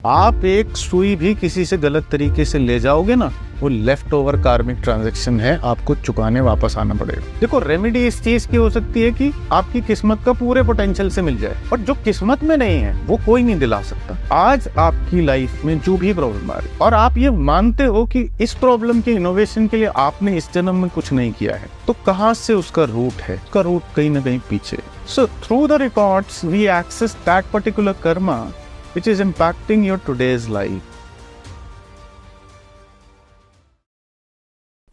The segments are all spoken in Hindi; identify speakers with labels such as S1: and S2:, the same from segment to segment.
S1: आप एक सुई भी किसी से गलत तरीके से ले जाओगे ना, वो लेफ्ट ओवर कार्मिक ट्रांजैक्शन है, आपको चुकाने वापस आना पड़ेगा। देखो, रेमेडी इस चीज की हो सकती है कि आपकी किस्मत का पूरे पोटेंशियल से मिल जाए, और जो किस्मत में नहीं है वो कोई नहीं दिला सकता। आज आपकी लाइफ में जो भी प्रॉब्लम आ रही और आप ये मानते हो कि इस प्रॉब्लम के इनोवेशन के लिए आपने इस जन्म में कुछ नहीं किया है, तो कहाँ से उसका रूट है? उसका रूट कहीं ना कहीं पीछे। So through the records we access that particular karma which is impacting your today's life.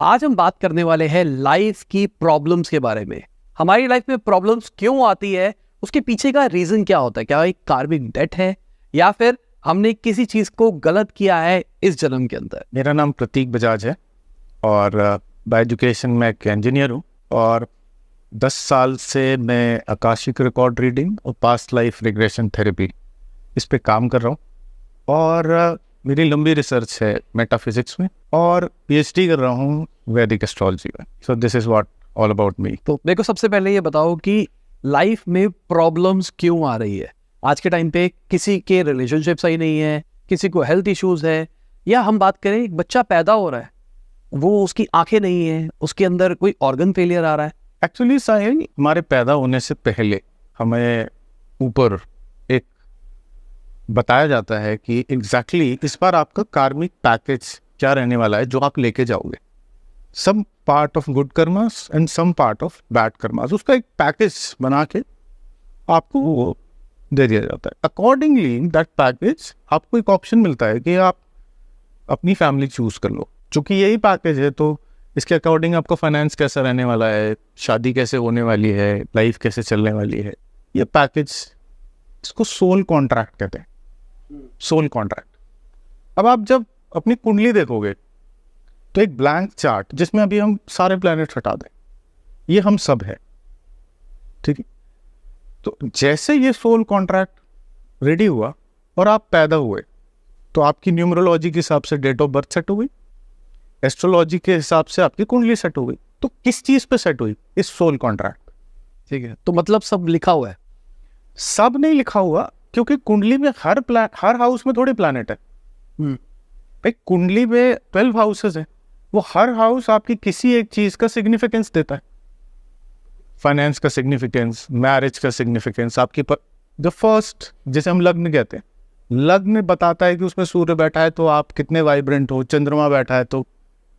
S2: आज हम बात करने वाले हैं लाइफ की प्रॉब्लम्स के बारे में। हमारी लाइफ में प्रॉब्लम्स क्यों आती है, उसके पीछे का रीजन क्या होता है? क्या एक कार्मिक डेट है या फिर हमने किसी चीज को गलत किया है इस जन्म के अंदर?
S1: मेरा नाम प्रतीक बजाज है और बाय एजुकेशन मैं एक इंजीनियर हूँ, और 10 साल से मैं आकाशिक रिकॉर्ड रीडिंग और पास्ट लाइफ रिग्रेशन थेरेपी इस पे काम कर रहा हूँ। और मेरी लंबी रिसर्च है मेटाफिजिक्स में, और पीएचडी कर रहा हूँ वैदिक एस्ट्रोलॉजी में। So this is what all about me.
S2: तो मेरे को सबसे पहले ये बताओ कि लाइफ में प्रॉब्लम्स क्यों आ रही है आज के टाइम पे? किसी के रिलेशनशिप सही नहीं है, किसी को हेल्थ इश्यूज है, या हम बात करें एक बच्चा पैदा हो रहा है, वो उसकी आंखें नहीं है, उसके अंदर कोई ऑर्गन फेलियर आ रहा है।
S1: एक्चुअली साहिल, हमारे पैदा होने से पहले हमें ऊपर एक बताया जाता है कि एग्जैक्टली इस बार आपका कार्मिक पैकेज क्या रहने वाला है जो आप लेके जाओगे। Some part of good karmas and some part of bad karmas, उसका एक पैकेज बना के आपको वो दे दिया जाता है। अकॉर्डिंगली दैट पैकेज आपको एक ऑप्शन मिलता है कि आप अपनी फैमिली चूज कर लो। चूंकि यही पैकेज है तो इसके अकॉर्डिंग आपका फाइनेंस कैसा रहने वाला है, शादी कैसे होने वाली है, लाइफ कैसे चलने वाली है, ये पैकेज, इसको सोल कॉन्ट्रैक्ट कहते हैं। Soul contract. अब आप जब अपनी कुंडली देखोगे तो एक ब्लैंक चार्ट जिसमें अभी हम सारे प्लैनेट हटा दें, ये हम सब है, ठीक है। तो जैसे ये सोल कॉन्ट्रैक्ट रेडी हुआ और आप पैदा हुए, तो आपकी न्यूमरोलॉजी के हिसाब से डेट ऑफ बर्थ सेट हो गई, एस्ट्रोलॉजी के हिसाब से आपकी कुंडली सेट हो गई। तो किस चीज पे सेट हुई? इस सोल कॉन्ट्रैक्ट।
S2: ठीक है, तो मतलब सब लिखा हुआ है?
S1: सब नहीं लिखा हुआ, क्योंकि कुंडली में हर हाउस में थोड़े प्लैनेट है। भाई, कुंडली में 12 हाउसेस है, वो हर हाउस आपकी किसी एक चीज का सिग्निफिकेंस देता है। फाइनेंस का सिग्निफिकेंस, मैरिज का सिग्निफिकेंस, आपकी द फर्स्ट, जैसे हम लग्न कहते हैं, लग्न बताता है कि उसमें सूर्य बैठा है तो आप कितने वाइब्रेंट हो, चंद्रमा बैठा है तो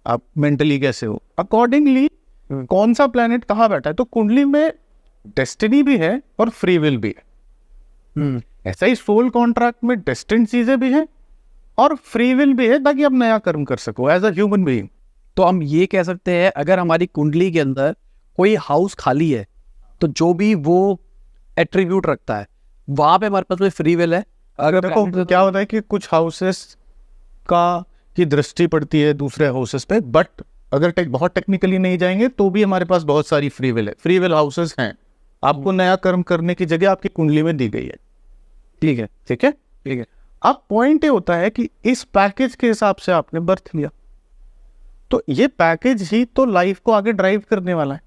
S1: आप मेंटली कैसे हो। अकॉर्डिंगली कौन सा प्लैनेट कहाँ बैठा है, तो कुंडली में डेस्टिनी भी है और फ्री विल भी है। ऐसा ही सोल कॉन्ट्रैक्ट में डेस्टिन्ड चीजें भी हैं और फ्री विल भी है, ताकि आप नया कर्म कर सको एज अ ह्यूमन बीइंग।
S2: तो हम ये कह सकते हैं अगर हमारी कुंडली के अंदर कोई हाउस खाली है तो जो भी वो एट्रीब्यूट रखता है वहां पे हमारे पास में फ्री विल है।
S1: अगर देखो क्या होता है कि कुछ हाउसेस की दृष्टि पड़ती है दूसरे हाउसेस पे, बट अगर बहुत टेक्निकली नहीं जाएंगे तो भी हमारे पास बहुत सारी फ्री विल है, फ्री विल हाउसेस हैं। आपको नया कर्म करने की जगह आपकी कुंडली में दी गई है।
S2: ठीक है,
S1: ठीक है, ठीक है। अब पॉइंट ये होता है कि इस पैकेज के हिसाब से आपने बर्थ लिया, तो ये पैकेज ही तो लाइफ को आगे ड्राइव करने वाला है।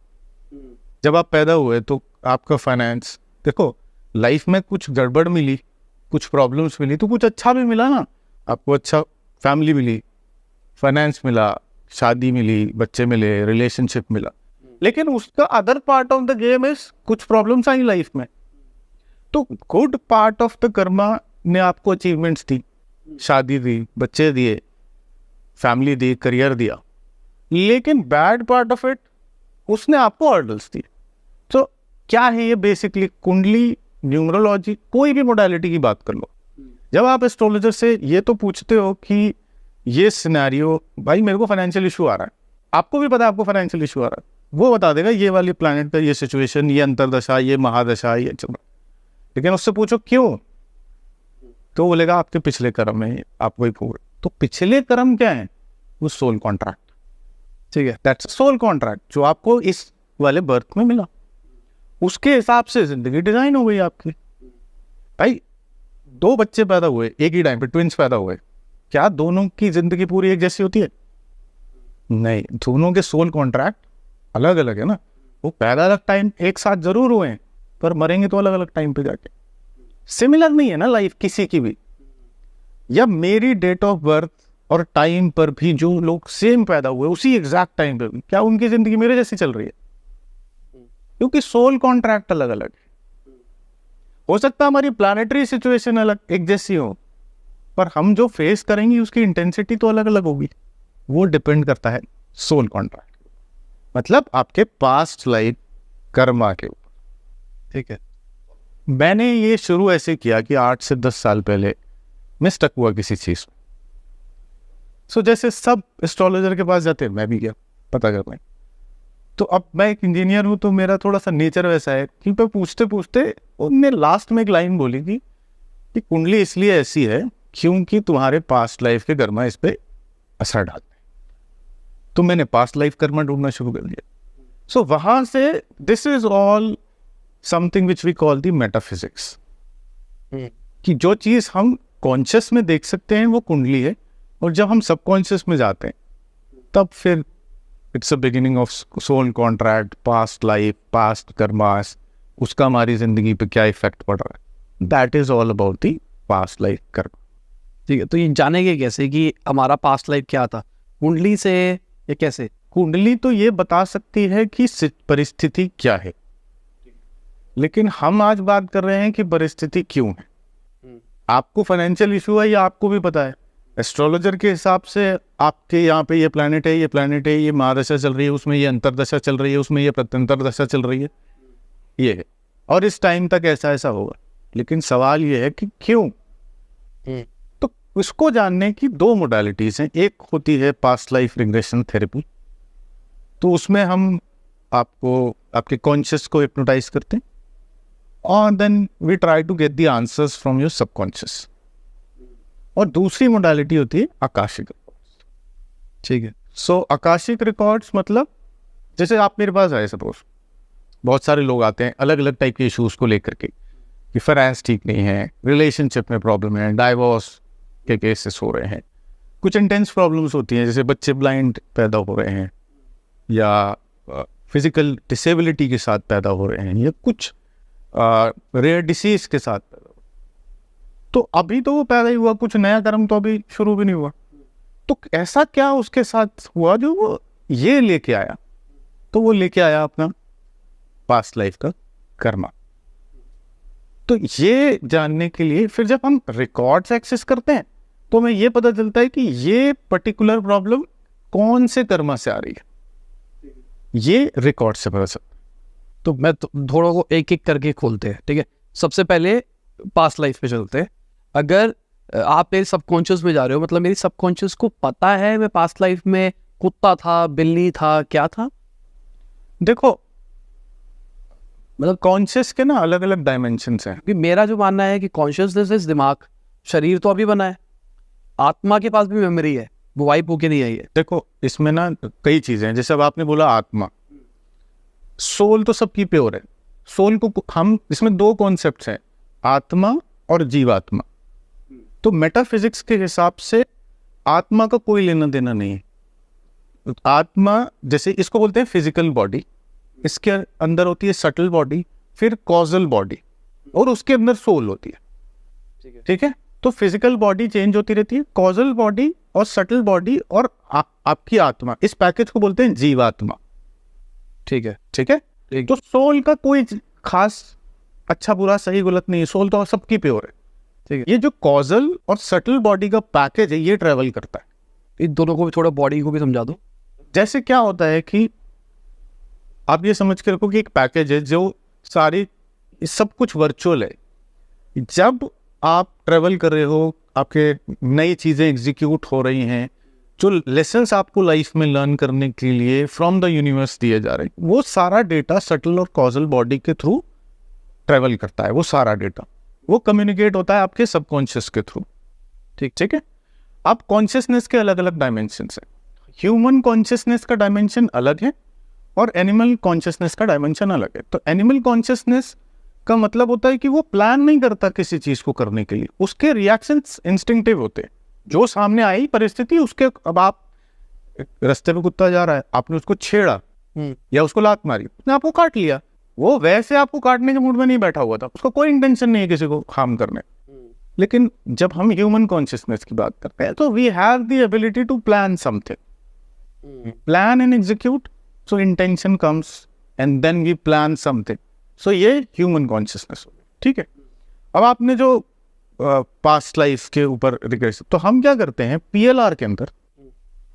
S1: जब आप पैदा हुए तो आपका फाइनेंस, देखो लाइफ में कुछ गड़बड़ मिली, कुछ प्रॉब्लम्स मिली, तो कुछ अच्छा भी मिला ना। आपको अच्छा फैमिली मिली, फाइनेंस मिला, शादी मिली, बच्चे मिले, रिलेशनशिप मिला, लेकिन उसका other part of the game is कुछ प्रॉब्लम्स आई लाइफ में। तो good part of the Karma ने आपको अचीवमेंट्स दी, शादी दी, बच्चे दिए, फैमिली दी, करियर दिया, लेकिन बैड पार्ट ऑफ इट उसने आपको हर्डल्स दिए। तो क्या है ये? बेसिकली कुंडली, न्यूमरोलॉजी, कोई भी मोडालिटी की बात कर लो, जब आप एस्ट्रोलॉजर से ये तो पूछते हो कि ये सिनेरियो, भाई मेरे को फाइनेंशियल इशू आ रहा है, आपको भी पता है आपको फाइनेंशियल इशू आ रहा है, वो बता देगा ये वाली प्लैनेट का ये सिचुएशन, ये अंतरदशा, ये महादशा, ये चल रहा। लेकिन उससे पूछो क्यों, तो बोलेगा आपके पिछले कर्म है, आप वही पूरे। तो पिछले कर्म क्या है? वो सोल कॉन्ट्रैक्ट। ठीक है, दैट्स सोल कॉन्ट्रैक्ट जो आपको इस वाले बर्थ में मिला, उसके हिसाब से जिंदगी डिजाइन हो गई आपकी। भाई 2 बच्चे पैदा हुए एक ही टाइम पे, ट्विंस पैदा हुए, क्या दोनों की जिंदगी पूरी एक जैसी होती है? नहीं, दोनों के सोल कॉन्ट्रैक्ट अलग अलग है ना। वो पैदा अलग टाइम एक साथ जरूर हुए हैं, पर मरेंगे तो अलग अलग टाइम पे जाके। सिमिलर नहीं है ना लाइफ किसी की भी। या मेरी डेट ऑफ बर्थ और टाइम पर भी जो लोग सेम पैदा हुए उसी एग्जैक्ट टाइम पे भी, क्या उनकी जिंदगी मेरे जैसी चल रही है? क्योंकि सोल कॉन्ट्रैक्ट अलग अलग है। हो सकता है हमारी प्लानिटरी सिचुएशन अलग एक जैसी हो, पर हम जो फेस करेंगे उसकी इंटेंसिटी तो अलग अलग होगी। वो डिपेंड करता है सोल कॉन्ट्रैक्ट, मतलब आपके पास्ट लाइफ कर्मा के ऊपर। ठीक है, मैंने ये शुरू ऐसे किया कि 8 से 10 साल पहले मैं स्टक हुआ किसी चीज में। सो जैसे सब एस्ट्रोलॉजर के पास जाते हैं, मैं भी गया पता करने। तो अब मैं एक इंजीनियर हूँ, तो मेरा थोड़ा सा नेचर वैसा है कि मैं पूछते पूछते उनने लास्ट में एक लाइन बोली थी कि कुंडली इसलिए ऐसी है क्योंकि तुम्हारे पास्ट लाइफ के कर्मा इस पे असर डालते हैं। तो मैंने पास्ट लाइफ कर्मा ढूंढना शुरू कर दिया। सो वहां से this is all something which we call the metaphysics, कि जो चीज हम कॉन्शियस में देख सकते हैं वो कुंडली है, और जब हम सबकॉन्शियस में जाते हैं तब फिर it's a beginning of soul contract, past life, past karmas, उसका हमारी जिंदगी पे क्या इफेक्ट पड़ रहा है। That is all about the past life karma.
S2: ठीक है, तो ये जानेंगे कैसे कि हमारा पास्ट लाइफ क्या था? कुंडली से या कैसे?
S1: कुंडली तो ये बता सकती है कि परिस्थिति क्या है, लेकिन हम आज बात कर रहे हैं कि परिस्थिति क्यों है। आपको फाइनेंशियल इशू है, ये आपको भी पता है। एस्ट्रोलॉजर के हिसाब से आपके यहाँ पे ये प्लैनेट है, ये प्लैनेट है, ये महादशा चल रही है, उसमें ये अंतरदशा चल रही है, उसमें ये प्रत्यंतर दशा चल रही है, ये है, और इस टाइम तक ऐसा ऐसा होगा। लेकिन सवाल ये है कि क्यों? तो उसको जानने की 2 मोडालिटीज हैं। एक होती है पास्ट लाइफ रिग्रेशन थेरेपी, तो उसमें हम आपको आपके कॉन्शियस को हिप्नोटाइज करते हैं, और then we try to get the answers from your subconscious. और दूसरी मोडालिटी होती है आकाशिक रिकॉर्ड्स। ठीक है, सो आकाशिक रिकॉर्ड्स मतलब जैसे आप मेरे पास आए, सपोज बहुत सारे लोग आते हैं अलग अलग टाइप के इश्यूज को लेकर के, कि फाइनेंस ठीक नहीं है, रिलेशनशिप में प्रॉब्लम है, डाइवोर्स के केसेस हो रहे हैं, कुछ इंटेंस प्रॉब्लम्स होती हैं, जैसे बच्चे ब्लाइंड पैदा हो रहे हैं, या फिजिकल डिसेबिलिटी के साथ पैदा हो रहे हैं, या कुछ रेयर डिसीज के साथ पैदा हो। तो अभी तो वो पैदा ही हुआ, कुछ नया कर्म तो अभी शुरू भी नहीं हुआ। तो ऐसा क्या उसके साथ हुआ जो वो ये लेके आया? तो वो लेके आया अपना पास्ट लाइफ का कर्मा। तो ये जानने के लिए फिर जब हम रिकॉर्ड्स एक्सेस करते हैं तो हमें ये पता चलता है कि ये पर्टिकुलर प्रॉब्लम कौन से कर्मा से आ रही है, ये रिकॉर्ड से पता चलता है।
S2: तो मैं थोड़ा को एक एक करके खोलते हैं। ठीक है, सबसे पहले पास्ट लाइफ पे चलते हैं। अगर आप मेरे सबकॉन्शियस में जा रहे हो, मतलब मेरी सबकॉन्शियस को पता है मैं पास्ट लाइफ में कुत्ता था, बिल्ली था, क्या था?
S1: देखो, मतलब कॉन्शियस के ना अलग अलग डायमेंशंस हैं।
S2: मेरा जो मानना है कि कॉन्शियसनेस इज दिमाग, शरीर तो अभी बना है, आत्मा के पास भी मेमोरी है, वो वाइप होके नहीं आई है।
S1: देखो, इसमें ना कई चीजें हैं। जैसे अब आपने बोला आत्मा, सोल तो सबकी प्योर है। सोल को हम, इसमें 2 कॉन्सेप्ट्स हैं, आत्मा और जीवात्मा। तो मेटाफिजिक्स के हिसाब से आत्मा का कोई लेना देना नहीं है। आत्मा जैसे इसको बोलते हैं फिजिकल बॉडी, इसके अंदर होती है सटल बॉडी, फिर कॉजल बॉडी, और उसके अंदर सोल होती है। ठीक है, तो फिजिकल बॉडी चेंज होती रहती है, कॉजल बॉडी और सटल बॉडी और आपकी आत्मा, इस पैकेज को बोलते हैं जीवात्मा। ठीक है, ठीक है। तो सोल का कोई खास अच्छा बुरा सही गलत नहीं है, सोल तो सबकी प्योर है। ठीक है, ये जो कॉजल और सटल बॉडी का पैकेज है ये ट्रेवल करता है।
S2: इन दोनों को भी थोड़ा बॉडी को भी समझा दो।
S1: जैसे क्या होता है कि आप ये समझ के रखो कि एक पैकेज है जो सारी सब कुछ वर्चुअल है। जब आप ट्रेवल कर रहे हो, आपके नई चीज़ें एग्जीक्यूट हो रही हैं, जो लेसन्स आपको लाइफ में लर्न करने के लिए फ्रॉम द यूनिवर्स दिए जा रहे हैं, वो सारा डेटा सटल और कॉजल बॉडी के थ्रू ट्रेवल करता है। वो सारा डेटा वो कम्युनिकेट होता है आपके सबकॉन्शियस के थ्रू। ठीक है। अब कॉन्शियसनेस के अलग अलग डायमेंशंस हैं। ह्यूमन कॉन्शियसनेस का डायमेंशन अलग है और एनिमल कॉन्शियसनेस का डायमेंशन अलग है। तो एनिमल कॉन्शियसनेस का मतलब होता है कि वो प्लान नहीं करता किसी चीज को करने के लिए, उसके रिएक्शंस इंस्टिंक्टिव होते हैं। जो सामने आई परिस्थिति, उसके, अब आप रास्ते पे कुत्ता जा रहा है, आपने उसको छेड़ा या उसको लात मारी, उसने आपको काट लिया, वो वैसे आपको काटने के मूड में नहीं बैठा हुआ था, उसका कोई इंटेंशन नहीं है किसी को हार्म करने, लेकिन जब हम ह्यूमन कॉन्शियसनेस की बात करते हैं तो we have the ability to plan something, plan and execute, so intention comes and then we plan something, so ये ह्यूमन कॉन्शियसनेस हो गई, ठीक है। अब आपने जो पास्ट लाइफ के ऊपर रिग्रेस, तो हम क्या करते हैं PLR के अंदर,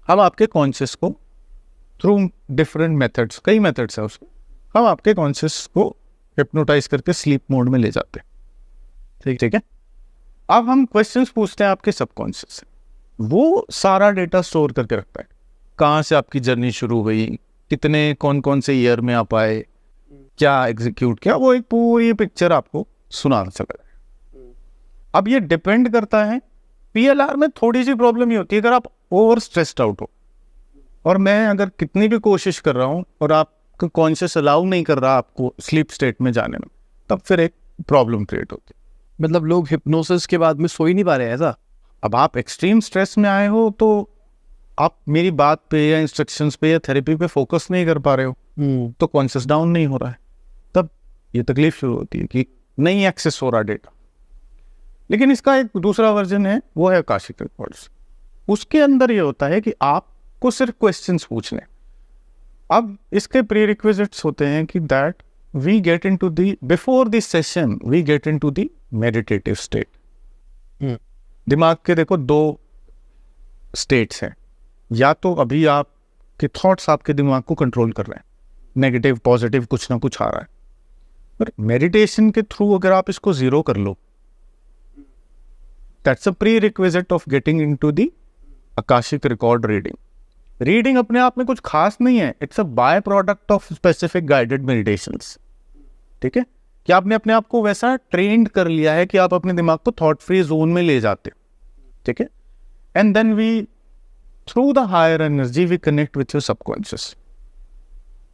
S1: हम आपके कॉन्शियस को थ्रू डिफरेंट मेथड्स, कई मेथड्स है उसके, हम आपके कॉन्शियस को हिप्नोटाइज करके स्लीप मोड में ले जाते हैं, ठीक है। अब हम क्वेश्चंस पूछते हैं आपके सबकॉन्शियस से, वो सारा डेटा स्टोर करके रखता है, कहाँ से आपकी जर्नी शुरू हुई, कितने कौन कौन से ईयर में आप आए, क्या एग्जीक्यूट किया, वो एक पूरी पिक्चर आपको सुना सकता है। अब ये डिपेंड करता है, PLR में थोड़ी सी प्रॉब्लम ये होती है, अगर आप ओवर स्ट्रेस्ड आउट हो और मैं अगर कितनी भी कोशिश कर रहा हूँ और आपका कॉन्शियस अलाउ नहीं कर रहा आपको स्लीप स्टेट में जाने में, तब फिर एक प्रॉब्लम क्रिएट होती है।
S2: मतलब लोग हिप्नोसिस के बाद में सो ही नहीं पा रहे हैं ऐसा?
S1: अब आप एक्सट्रीम स्ट्रेस में आए हो तो आप मेरी बात पे या इंस्ट्रक्शंस पे या थेरेपी पे फोकस नहीं कर पा रहे हो, तो कॉन्शियस डाउन नहीं हो रहा है, तब ये तकलीफ शुरू होती है कि नहीं एक्सेस हो रहा डेटा। लेकिन इसका एक दूसरा वर्जन है, वो है आकाशिक रिकॉर्ड्स। उसके अंदर ये होता है कि आपको सिर्फ क्वेश्चंस पूछने। अब इसके प्री रिक्विजिट्स होते हैं कि that we get into the before the session we get into the meditative state. दिमाग के देखो 2 स्टेट्स हैं, या तो अभी आपके थॉट्स आपके दिमाग को कंट्रोल कर रहे हैं, नेगेटिव पॉजिटिव कुछ ना कुछ आ रहा है, पर मेडिटेशन के थ्रू अगर आप इसको जीरो कर लो, that's a prerequisite of getting into the Akashic record reading. Reading अपने आप में कुछ खास नहीं है, it's a by product of specific guided meditations, ठीक है, कि आपने अपने आप को वैसा ट्रेंड कर लिया है कि आप अपने दिमाग को थॉट फ्री जोन में ले जाते हो, ठीक है, and then we through the higher energy we connect with your subconscious,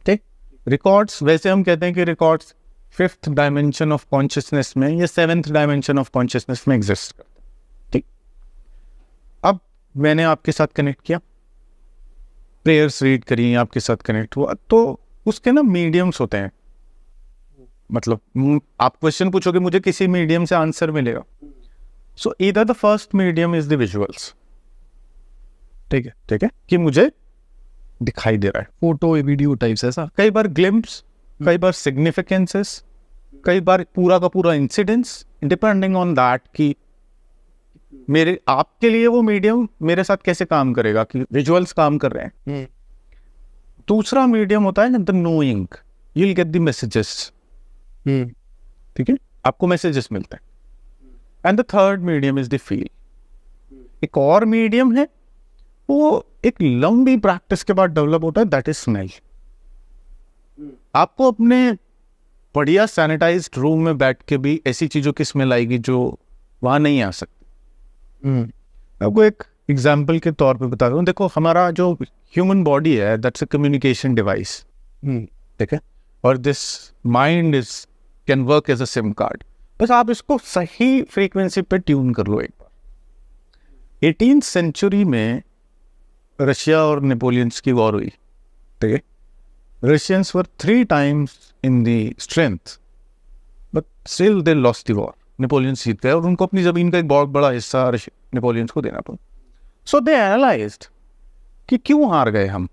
S1: ठीक। रिकॉर्ड्स, वैसे हम कहते हैं कि records 5th dimension of consciousness में या 7th डायमेंशन ऑफ कॉन्शियसनेस में एग्जिस्ट करते हैं, ठीक। अब मैंने आपके साथ कनेक्ट किया, प्रेयर्स रीड करी, आपके साथ कनेक्ट हुआ, तो उसके ना मीडियम्स होते हैं, मतलब आप क्वेश्चन पूछोगे मुझे किसी मीडियम से आंसर मिलेगा, सो either the first medium is the visuals, ठीक है, कि मुझे दिखाई दे रहा है,
S2: फोटो वीडियो टाइप्स ऐसा,
S1: कई बार ग्लिम्प्स, कई बार सिग्निफिकेंसेस, कई बार पूरा का पूरा इंसिडेंस, डिपेंडिंग ऑन दैट कि मेरे आपके लिए वो मीडियम मेरे साथ कैसे काम करेगा, कि विजुअल्स काम कर रहे हैं। दूसरा मीडियम होता है the knowing, you will get the messages, ठीक है, आपको मैसेजेस मिलते हैं। And the third medium is the feel. एक और मीडियम है, वो एक लंबी प्रैक्टिस के बाद डेवलप होता है, दैट इज स्मेल। आपको अपने बढ़िया सैनिटाइज्ड रूम में बैठ के भी ऐसी चीजों की स्मेल आएगी जो वहां नहीं आ सकती। आपको एक एग्जाम्पल के तौर पे बता रहा हूँ, देखो हमारा जो ह्यूमन बॉडी है दैट्स अ कम्युनिकेशन डिवाइस, ठीक है, और this mind is can work as a SIM card, बस आप इसको सही फ्रीक्वेंसी पे ट्यून कर लो एक बार। 18th सेंचुरी में रशिया और नेपोलियंस की वॉर हुई, ठीक है, Russians were 3 times in the strength but still they lost the war. Napoleons जीत गए और उनको अपनी जमीन का एक बहुत बड़ा हिस्सा नेपोलियंस को देना पड़ा। सो दे एनालाइज्ड कि क्यों हार गए हम,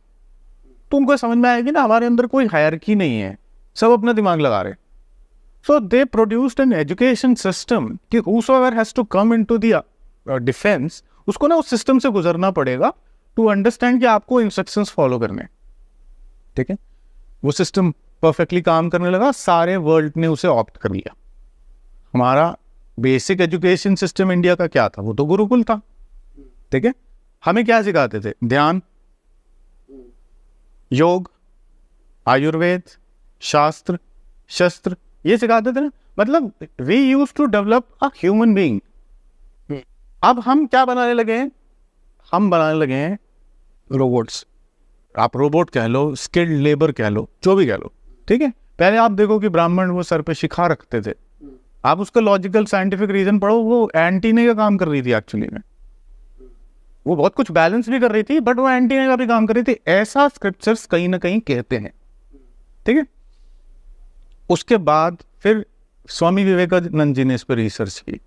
S1: तो उनको समझ में आएगी ना हमारे अंदर कोई हायरार्की नहीं है, सब अपना दिमाग लगा रहे। So they produced an education system कि whosoever has to come into the defence, उसको ना उस सिस्टम से गुजरना पड़ेगा टू अंडरस्टैंड कि आपको इंस्ट्रक्शंस फॉलो करने, ठीक है। वो सिस्टम परफेक्टली काम करने लगा, सारे वर्ल्ड ने उसे ऑप्ट कर लिया। हमारा बेसिक एजुकेशन सिस्टम इंडिया का क्या था, वो तो गुरुकुल था, ठीक है। हमें क्या सिखाते थे, ध्यान, योग, आयुर्वेद, शास्त्र, शस्त्र, ये सिखाते थे ना, मतलब we use to develop a human being. अब हम क्या बनाने लगे हैं, हम बनाने लगे हैं रोबोट्स। आप रोबोट कह लो, स्किल्ड लेबर कह लो, जो भी कह लो, ठीक है। पहले आप देखो कि ब्राह्मण वो सर पे शिखा रखते थे, आप उसका लॉजिकल साइंटिफिक रीजन पढ़ो, वो एंटीने का काम कर रही थी एक्चुअली में, वो बहुत कुछ बैलेंस भी कर रही थी बट वो एंटीने का भी काम कर रही थी, ऐसा स्क्रिप्चर्स कहीं ना कहीं कहते हैं, ठीक है। उसके बाद फिर स्वामी विवेकानंद जी ने इस पर रिसर्च की,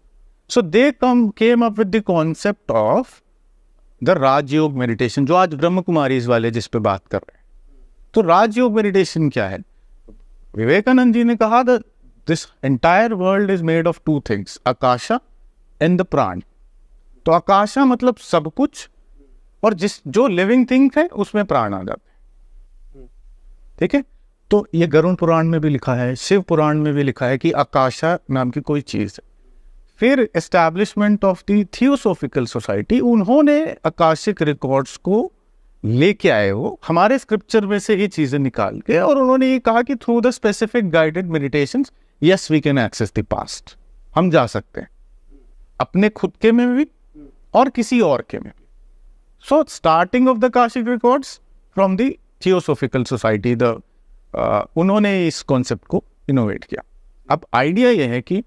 S1: So they came up with the concept of the Rajyoga meditation, जो आज ब्रह्म कुमारीज वाले जिस पे बात कर रहे हैं। तो राजयोग मेडिटेशन क्या है? विवेकानंद जी ने कहा that this entire world is made of two things, आकाशा and the प्राण। तो आकाशा मतलब सब कुछ, और जो लिविंग थिंग है उसमें प्राण आ जाते हैं। ठीक है, तो ये गरुड़ पुराण में भी लिखा है, शिव पुराण में भी लिखा है कि आकाशा नाम की कोई चीज है। फिर establishment of the theosophical society, उन्होंने आकाशिक रिकॉर्ड्स को लेके आए हो हमारे स्क्रिप्चर में से ये चीजें निकाल के, और उन्होंने ये कहा कि through the specific guided meditations, yes we can access the past. हम जा सकते हैं अपने खुद के में भी और किसी और के में भी। So starting of the Akashic records from the theosophical society, उन्होंने इस कॉन्सेप्ट को इनोवेट किया। अब आइडिया यह है कि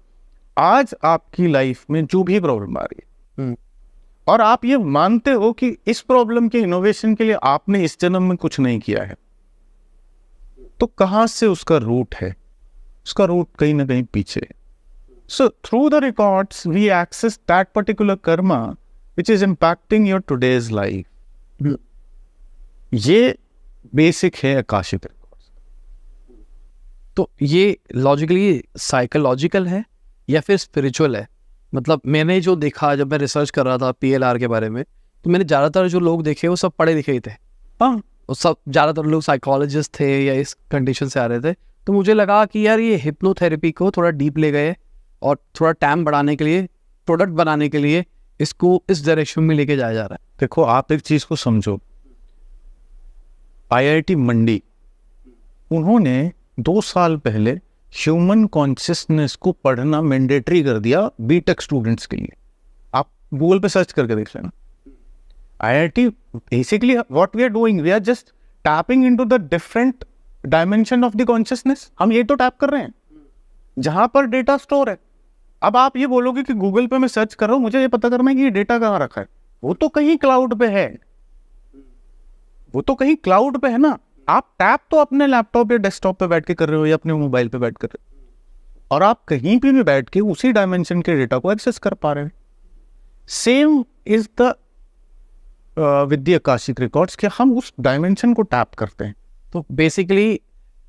S1: आज आपकी लाइफ में जो भी प्रॉब्लम आ रही है और आप ये मानते हो कि इस प्रॉब्लम के इनोवेशन के लिए आपने इस जन्म में कुछ नहीं किया है, तो कहां से उसका रूट है? उसका रूट कहीं ना कहीं पीछे है। So through the records we access that particular karma which is impacting your today's life. ये बेसिक है आकाशिक रिकॉर्ड्स।
S2: तो ये लॉजिकली साइकोलॉजिकल है या फिर स्पिरिचुअल है? मतलब मैंने जो देखा जब मैं रिसर्च कर रहा था PLR के बारे में, तो मैंने ज़्यादातर जो लोग देखे वो सब पढ़े लिखे ही थे। हाँ, वो सब ज़्यादातर लोग साइकोलॉजिस्ट थे या इस कंडीशन से आ रहे थे। तो मुझे लगा कि यार ये हिप्नोथेरेपी को थोड़ा डीप ले गए और थोड़ा टाइम बढ़ाने के लिए, प्रोडक्ट बनाने के लिए इसको इस डायरेक्शन में लेके जाया जा रहा है।
S1: देखो, आप एक चीज़ को समझो, IIT मंडी, उन्होंने 2 साल पहले ह्यूमन कॉन्शियसनेस को पढ़ना मैंडेटरी कर दिया बीटेक स्टूडेंट्स के लिए। आप गूगल पे सर्च करके देख लेना। IIT basically what we are doing, we are just tapping into the different dimension of the consciousness. हम ये तो टैप कर रहे हैं जहां पर डेटा स्टोर है। अब आप ये बोलोगे कि गूगल पे मैं सर्च कर रहा हूं, मुझे ये पता करना है कि ये डेटा कहाँ रखा है। वो तो कहीं क्लाउड पे है, वो तो कहीं क्लाउड पे है ना। आप टैप तो अपने लैपटॉप या डेस्कटॉप पे बैठ के कर रहे हो या अपने मोबाइल पे बैठ कर रहे हो, और आप कहीं भी बैठ के उसी डायमेंशन के डेटा को एक्सेस कर पा रहे हो। Same is the with the Akashic records, कि हम उस डायमेंशन को टैप करते हैं।
S2: तो बेसिकली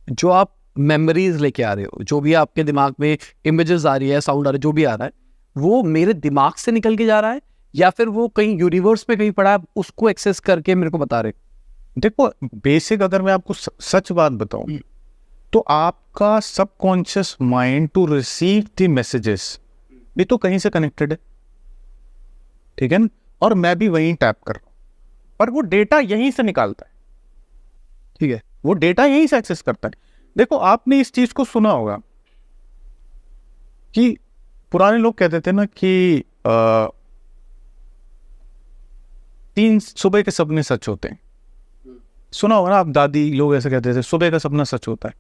S2: जो आप मेमोरीज लेके आ रहे हो, जो भी आपके दिमाग में इमेजेस आ रही है, साउंड आ रहा है, जो भी आ रहा है, वो मेरे दिमाग से निकल के जा रहा है या फिर वो कहीं यूनिवर्स में कहीं पड़ा है, उसको एक्सेस करके मेरे को बता रहे?
S1: देखो, बेसिक अगर मैं आपको सच बात बताऊं तो आपका subconscious mind to receive the messages भी तो कहीं से कनेक्टेड है, ठीक है ना? और मैं भी वहीं टैप कर रहा हूं, पर वो डेटा यहीं से निकालता है,
S2: ठीक है?
S1: वो डेटा यहीं से एक्सेस करता है। देखो, आपने इस चीज को सुना होगा कि पुराने लोग कहते थे ना कि 3 सुबह के सपने सच होते हैं। सुना होगा ना आप, दादी लोग ऐसे कहते थे, सुबह का सपना सच होता है।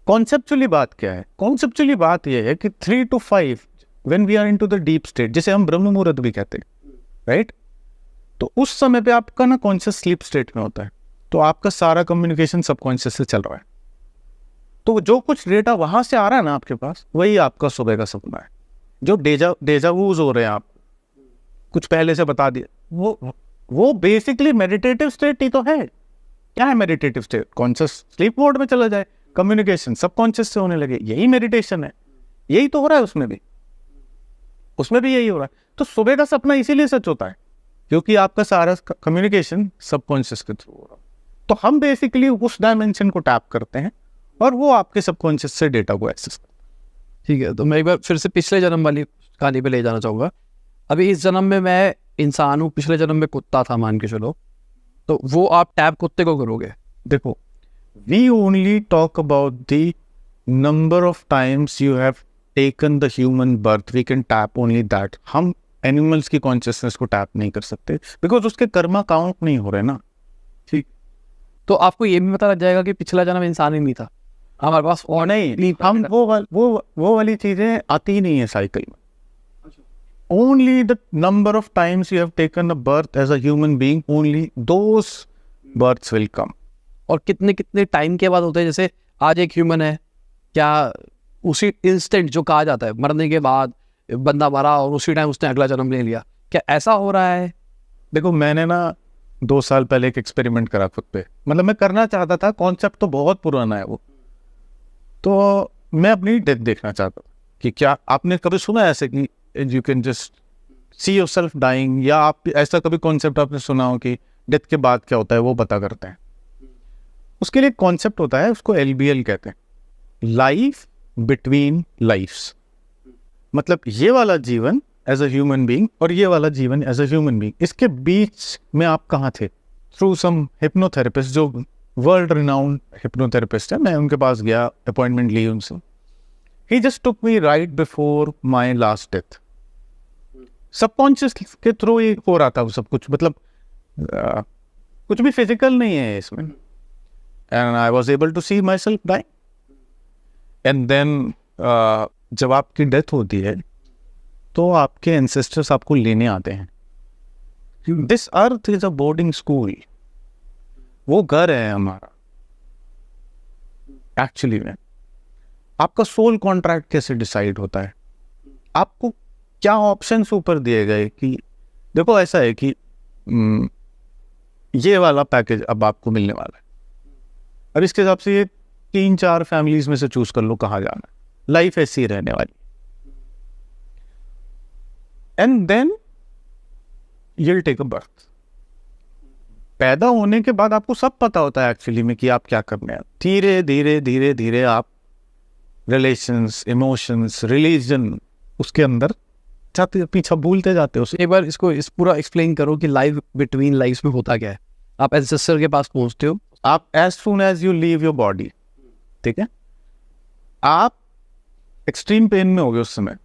S1: कॉन्सेप्चुअली बात क्या है? कॉन्सेप्चुअली बात यह है कि 3 to 5 when we are into the deep state, जिसे हम ब्रह्म मुहूर्त भी कहते हैं, राइट? तो उस समय पे आपका ना कॉन्शियस स्लीप स्टेट में होता है, तो आपका सारा कम्युनिकेशन सबकॉन्शियस से चल रहा है। तो जो कुछ डेटा वहां से आ रहा है ना आपके पास, वही आपका सुबह का सपना है। जो डेजावूज हो रहे हैं, आप कुछ पहले से बता दिया, वो बेसिकली मेडिटेटिव स्टेट ही तो है। क्या है meditative state? Conscious sleep mode में चला जाए, कम्युनिकेशन सबकॉन्शियस से होने लगे, यही मेडिटेशन है। यही तो हो रहा है उसमें भी यही हो रहा है। तो सुबह का सपना इसीलिए सच होता है क्योंकि आपका सारा कम्युनिकेशन सबकॉन्शियस के थ्रू हो रहा है। तो हम बेसिकली उस डायमेंशन को टैप करते हैं और वो आपके सबकॉन्शियस से डेटा को एक्सेस करता है।
S2: ठीक है, तो मैं एक बार फिर से पिछले जन्म वाली कहानी पे ले जाना चाहूँगा। अभी इस जन्म में मैं इंसान हूँ, पिछले जन्म में कुत्ता था मान के चलो, तो वो आप टैप कुत्ते को करोगे?
S1: देखो, we only talk about the number of times you have taken the human birth, we can tap only that. हम एनिमल्स की कॉन्शियसनेस को टैप नहीं कर सकते बिकॉज उसके कर्मा काउंट नहीं हो रहे ना।
S2: ठीक, तो आपको ये भी पता लग जाएगा कि पिछला जन्म इंसान ही नहीं था, हमारे पास और
S1: नहीं, हम वो वाली चीजें आती ही नहीं है साइकिल में। Only the number of times you have taken a birth as a human being, only those births will come.
S2: और कितने कितने टाइम के बाद होते हैं? जैसे आज एक ह्यूमन है, क्या उसी इंस्टेंट जो कहा जाता है मरने के बाद बंदा मरा और उसी टाइम उसने अगला जन्म ले लिया, क्या ऐसा हो रहा है?
S1: देखो मैंने ना 2 साल पहले एक एक्सपेरिमेंट करा खुद पे, मतलब मैं करना चाहता था, कॉन्सेप्ट तो बहुत पुराना है वो, तो मैं अपनी डेथ देखना चाहता था कि क्या आपने कभी सुना है ऐसे कि you can just see yourself dying, या आप ऐसा कभी कॉन्सेप्ट आपने सुना हो कि डेथ के बाद क्या होता है वो पता करते हैं? उसके लिए कॉन्सेप्ट होता है, उसको LBL कहते हैं, लाइफ बिटवीन लाइफ्स। मतलब ये वाला जीवन एज अ ह्यूमन बीइंग और ये वाला जीवन एज अ ह्यूमन बीइंग, इसके बीच में आप कहाँ थे? थ्रू सम हिप्नोथेरेपिस्ट, जो वर्ल्ड रिनाउंड हिप्नोथेरेपिस्ट है, मैं उनके पास गया, अपॉइंटमेंट ली उनसे। He just took me right before my last death. Subconscious के थ्रू ही हो रहा था वो सब कुछ, मतलब कुछ भी फिजिकल नहीं है इसमें। And I was able to see myself dying. And then जब आपकी डेथ होती है तो आपके एंसेस्टर्स आपको लेने आते हैं। This earth is a boarding school, वो घर है हमारा। एक्चुअली में आपका सोल कॉन्ट्रैक्ट कैसे डिसाइड होता है? आपको क्या ऑप्शंस ऊपर दिए गए कि देखो ऐसा है कि ये वाला पैकेज अब आपको मिलने वाला है, अब इसके हिसाब से ये 3-4 फैमिलीज में से चूज कर लो कहाँ जाना है, लाइफ ऐसी ही रहने वाली। And then you'll take a birth। पैदा होने के बाद आपको सब पता होता है एक्चुअली में कि आप क्या करने हैं। धीरे धीरे धीरे धीरे आप रिलेशंस, इमोशंस, रिलीजन उसके अंदर जाते पीछा भूलते जाते हो।
S2: एक बार इसको इस पूरा एक्सप्लेन करो कि लाइफ बिटवीन लाइफ्स में होता क्या है। आप एंसेस्टर के पास पहुंचते हो,
S1: आप as soon as you leave your body, ठीक है, आप एक्सट्रीम पेन में होगे उस समय,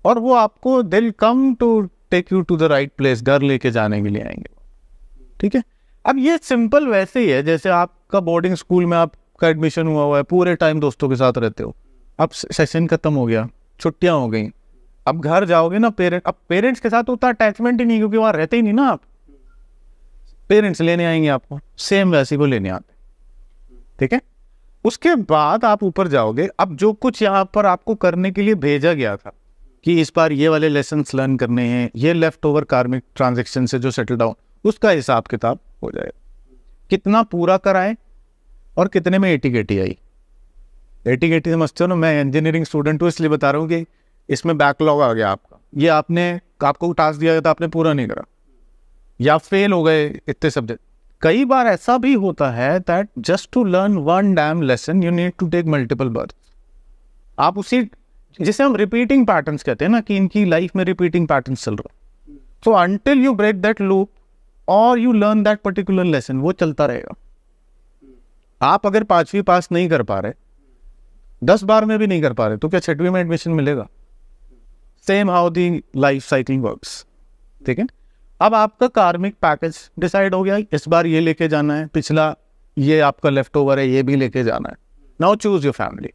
S1: और वो आपको दिल come to take you to the right place, घर लेके जाने के लिए आएंगे, ठीक है। अब ये सिंपल वैसे ही है जैसे आपका बोर्डिंग स्कूल में आपका एडमिशन हुआ है, पूरे टाइम दोस्तों के साथ रहते हो, अब सेशन खत्म हो गया, छुट्टियां हो गई, अब घर जाओगे ना, अब पेरेंट्स के साथ उतना अटैचमेंट ही नहीं, क्योंकि वहां रहते ही नहीं ना आप। पेरेंट्स लेने आएंगे आपको, सेम वैसे ही वो लेने आते, ठीक है। उसके बाद आप ऊपर जाओगे, अब जो कुछ यहाँ पर आपको करने के लिए भेजा गया था कि इस बार ये वाले लेसन्स लर्न करने हैं, ये लेफ्ट ओवर कार्मिक ट्रांजैक्शन से जो सेटल डाउन, उसका हिसाब किताब हो जाएगा, कितना पूरा कराए और कितने में 80-80 आई। 80-80 समझते हो ना, मैं इंजीनियरिंग स्टूडेंट हूँ इसलिए बता रहा हूँ कि इसमें बैकलॉग आ गया आपका, ये आपको टास्क दिया गया था, आपने पूरा नहीं करा, या फेल हो गए इतने सब्जेक्ट। कई बार ऐसा भी होता है that just to learn one damn lesson you need to take multiple birth. आप उसी, जिसे हम रिपीटिंग पैटर्न्स कहते हैं ना, कि इनकी लाइफ में रिपीटिंग पैटर्न्स चल रहा है, so until you break that loop और you learn that particular lesson, वो चलता रहेगा। आप अगर 5वीं पास नहीं कर पा रहे, 10 बार में भी नहीं कर पा रहे, तो क्या 6वीं में एडमिशन मिलेगा? Same how the life cycle works, ठीक है। अब आपका कार्मिक पैकेज डिसाइड हो गया, इस बार ये लेके जाना है, पिछला ये आपका लेफ्ट ओवर है, ये भी लेके जाना है। Now choose your family.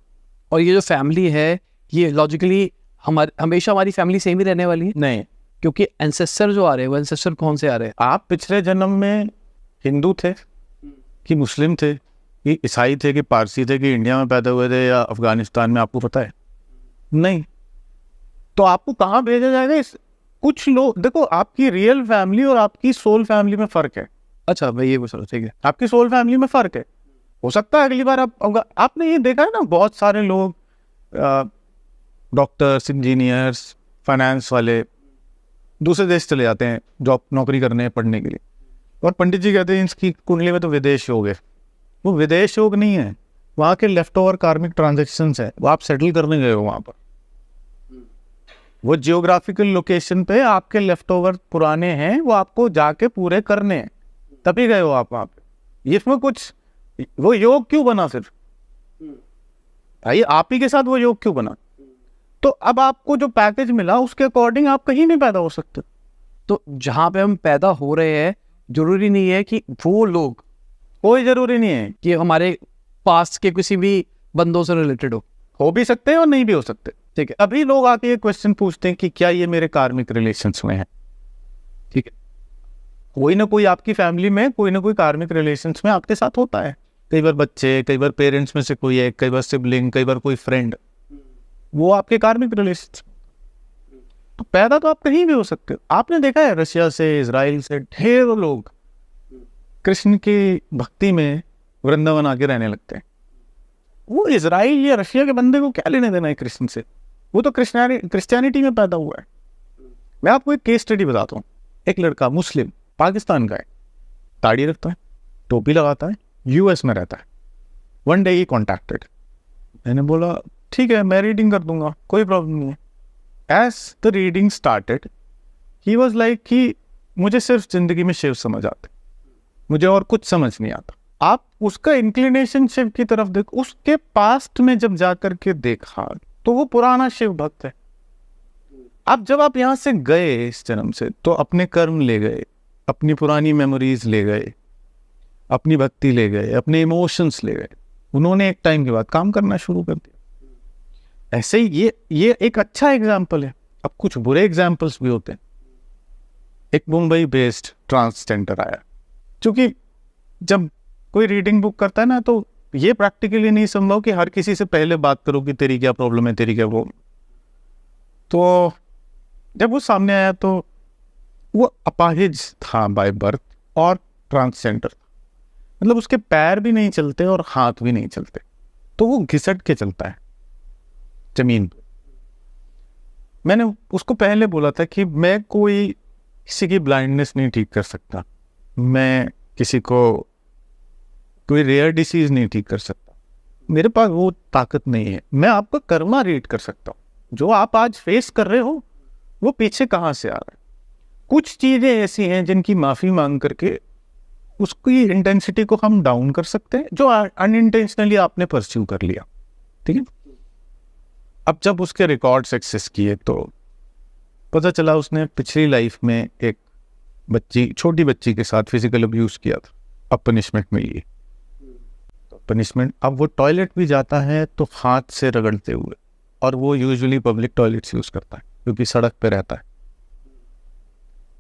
S2: और ये जो फैमिली है, ये लॉजिकली हमेशा हमारी फैमिली सेम ही रहने वाली है?
S1: नहीं,
S2: क्योंकि एंसेस्टर जो आ रहे हैं, वो एंसेस्टर कौन से आ रहे हैं?
S1: आप पिछले जन्म में हिंदू थे कि मुस्लिम थे कि ईसाई थे कि पारसी थे कि इंडिया में पैदा हुए थे या अफगानिस्तान में, आपको पता है? नहीं। तो आपको कहाँ भेजा जाएगा? कुछ लोग, देखो आपकी रियल फैमिली और आपकी सोल फैमिली में फ़र्क है।
S2: अच्छा भाई, ये चलो ठीक है,
S1: आपकी सोल फैमिली में फ़र्क है। हो सकता है अगली बार आपने ये देखा है ना, बहुत सारे लोग डॉक्टर्स, इंजीनियर्स, फाइनेंस वाले दूसरे देश चले जाते हैं जॉब नौकरी करने, पढ़ने के लिए, और पंडित जी कहते हैं इसकी कुंडली में तो विदेश योग है। वो विदेश योग नहीं है, वहाँ के लेफ्ट ओवर कार्मिक ट्रांजेक्शन्स है, वो आप सेटल करने गए हो वहाँ पर। वो जियोग्राफिकल लोकेशन पे आपके लेफ्ट ओवर पुराने हैं, वो आपको जाके पूरे करने हैं, तभी गए हो आप वहाँ पे। इसमें कुछ वो योग क्यों बना? सिर्फ भाई आप ही के साथ वो योग क्यों बना? तो अब आपको जो पैकेज मिला उसके अकॉर्डिंग आप कहीं नहीं पैदा हो सकते।
S2: तो जहाँ पे हम पैदा हो रहे हैं, जरूरी नहीं है कि वो लोग,
S1: कोई जरूरी नहीं है
S2: कि हमारे पास्ट के किसी भी बंदों से रिलेटेड हो
S1: भी सकते हैं और नहीं भी हो सकते, ठीक है। अभी लोग आके ये क्वेश्चन पूछते हैं कि क्या ये मेरे कार्मिक रिलेशंस में है, ठीक है। कोई ना कोई आपकी फैमिली में, कोई ना कोई कार्मिक रिलेशंस में आपके साथ होता है। कई बार बच्चे, कई बार पेरेंट्स में से कोई है, कई बार सिबलिंग, कई बार कोई फ्रेंड, वो आपके कार्मिक रिलेशंस। तो पैदा तो आप कहीं भी हो सकते हो। आपने देखा है रशिया से, इजराइल से ढेरों लोग कृष्ण की भक्ति में वृंदावन आके रहने लगते हैं। वो इजराइल या रशिया के बंदे को क्या लेने देना है कृष्ण से? वो तो क्रिश्चियनिटी में पैदा हुआ है। मैं आपको एक केस स्टडी बताता हूँ। एक लड़का मुस्लिम पाकिस्तान का है, दाढ़ी रखता है, टोपी लगाता है, यूएस में रहता है। वन डे ही कॉन्टैक्टेड, मैंने बोला ठीक है मैं रीडिंग कर दूंगा, कोई प्रॉब्लम नहीं है। एज द रीडिंग स्टार्टेड ही वॉज लाइक कि मुझे सिर्फ जिंदगी में शिव समझ आते, मुझे और कुछ समझ नहीं आता। आप उसका इंक्लिनेशन शिव की तरफ देखो, उसके पास्ट में जब जाकर के देखा तो वो पुराना शिव भक्त है। अब जब आप यहाँ से गए इस जन्म से, तो अपने कर्म ले गए, अपनी पुरानी मेमोरीज ले गए, अपनी भक्ति ले गए, अपने इमोशंस ले गए। उन्होंने एक टाइम के बाद काम करना शुरू कर दिया। ऐसे ही ये एक अच्छा एग्जाम्पल है। अब कुछ बुरे एग्जाम्पल्स भी होते हैं। एक मुंबई बेस्ड ट्रांसजेंडर आया, क्योंकि जब कोई रीडिंग बुक करता है ना, तो ये प्रैक्टिकली नहीं संभव कि हर किसी से पहले बात करो कि तेरी क्या प्रॉब्लम है, तेरी क्या प्रॉब्लम। तो जब वो सामने आया तो वो अपाहिज था बाय बर्थ और ट्रांसजेंडर, मतलब उसके पैर भी नहीं चलते और हाथ भी नहीं चलते, तो वो घिसट के चलता है जमीन पे। मैंने उसको पहले बोला था कि मैं कोई किसी की ब्लाइंडनेस नहीं ठीक कर सकता, मैं किसी को कोई रेयर डिसीज नहीं ठीक कर सकता, मेरे पास वो ताकत नहीं है। मैं आपका कर्मा रीड कर सकता हूँ, जो आप आज फेस कर रहे हो वो पीछे कहाँ से आ रहा है। कुछ चीजें ऐसी हैं जिनकी माफी मांग करके उसकी इंटेंसिटी को हम डाउन कर सकते हैं, जो अनइंटेंशनली आपने परस्यू कर लिया, ठीक है। अब जब उसके रिकॉर्ड्स एक्सेस किए तो पता चला उसने पिछली लाइफ में एक बच्ची, छोटी बच्ची के साथ फिजिकल अब्यूज किया था, अब पनिशमेंट मिली। तो पनिशमेंट, अब वो टॉयलेट भी जाता है तो हाथ से रगड़ते हुए, और वो यूजुअली पब्लिक टॉयलेट्स यूज करता है क्योंकि सड़क पे रहता है।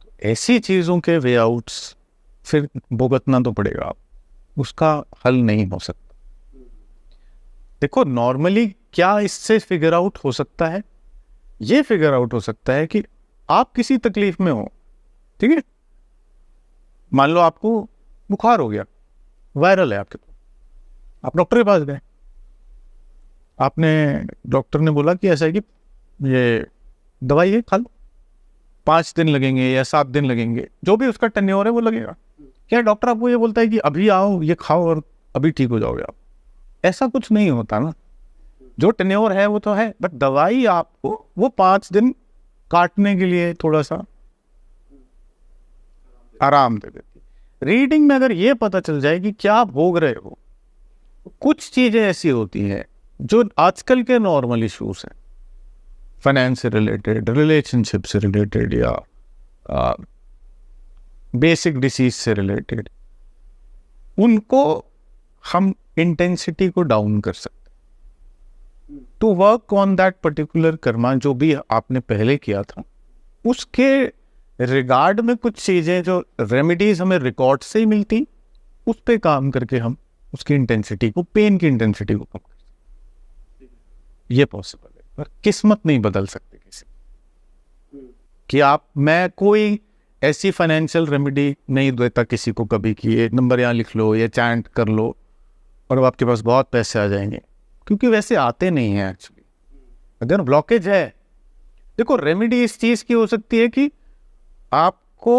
S1: तो ऐसी चीजों के वे आउट्स फिर भुगतना तो पड़ेगा, आप उसका हल नहीं हो सकता। देखो नॉर्मली क्या इससे फिगर आउट हो सकता है, ये फिगर आउट हो सकता है कि आप किसी तकलीफ में हो, ठीक है, मान लो आपको बुखार हो गया, वायरल है आपके पास, आप डॉक्टर के पास गए, आपने, डॉक्टर ने बोला कि ऐसा है कि ये दवाई है खा लो, 5 दिन लगेंगे या 7 दिन लगेंगे, जो भी उसका टेन्योर है वो लगेगा। क्या डॉक्टर आपको ये बोलता है कि अभी आओ ये खाओ और अभी ठीक हो जाओगे आप? ऐसा कुछ नहीं होता ना। जो टेन्योर है वो तो है, बट दवाई आपको वो 5 दिन काटने के लिए थोड़ा सा आराम दे देती है। रीडिंग में अगर ये पता चल जाए कि क्या आप भोग रहे हो, कुछ चीजें ऐसी होती हैं जो आजकल के नॉर्मल इश्यूज हैं, फाइनेंस से रिलेटेड, रिलेशनशिप से रिलेटेड, या बेसिक डिसीज से रिलेटेड, उनको हम इंटेंसिटी को डाउन कर सकते हैं। To work on that particular karma जो भी आपने पहले किया था, उसके रिगार्ड में कुछ चीजें जो रेमेडीज हमें रिकॉर्ड से ही मिलती, उस पे काम करके हम उसकी इंटेंसिटी को, पेन की इंटेंसिटी को कम कर सकते। ये पॉसिबल है, पर किस्मत नहीं बदल सकते किसी कि आप, मैं कोई ऐसी फाइनेंशियल रेमेडी नहीं देता किसी को कभी कि ये नंबर यहाँ लिख लो, ये चैंट कर लो और अब आपके पास बहुत पैसे आ जाएंगे, क्योंकि वैसे आते नहीं हैं एक्चुअली। अगर ब्लॉकेज है, देखो रेमेडी इस चीज की हो सकती है कि आपको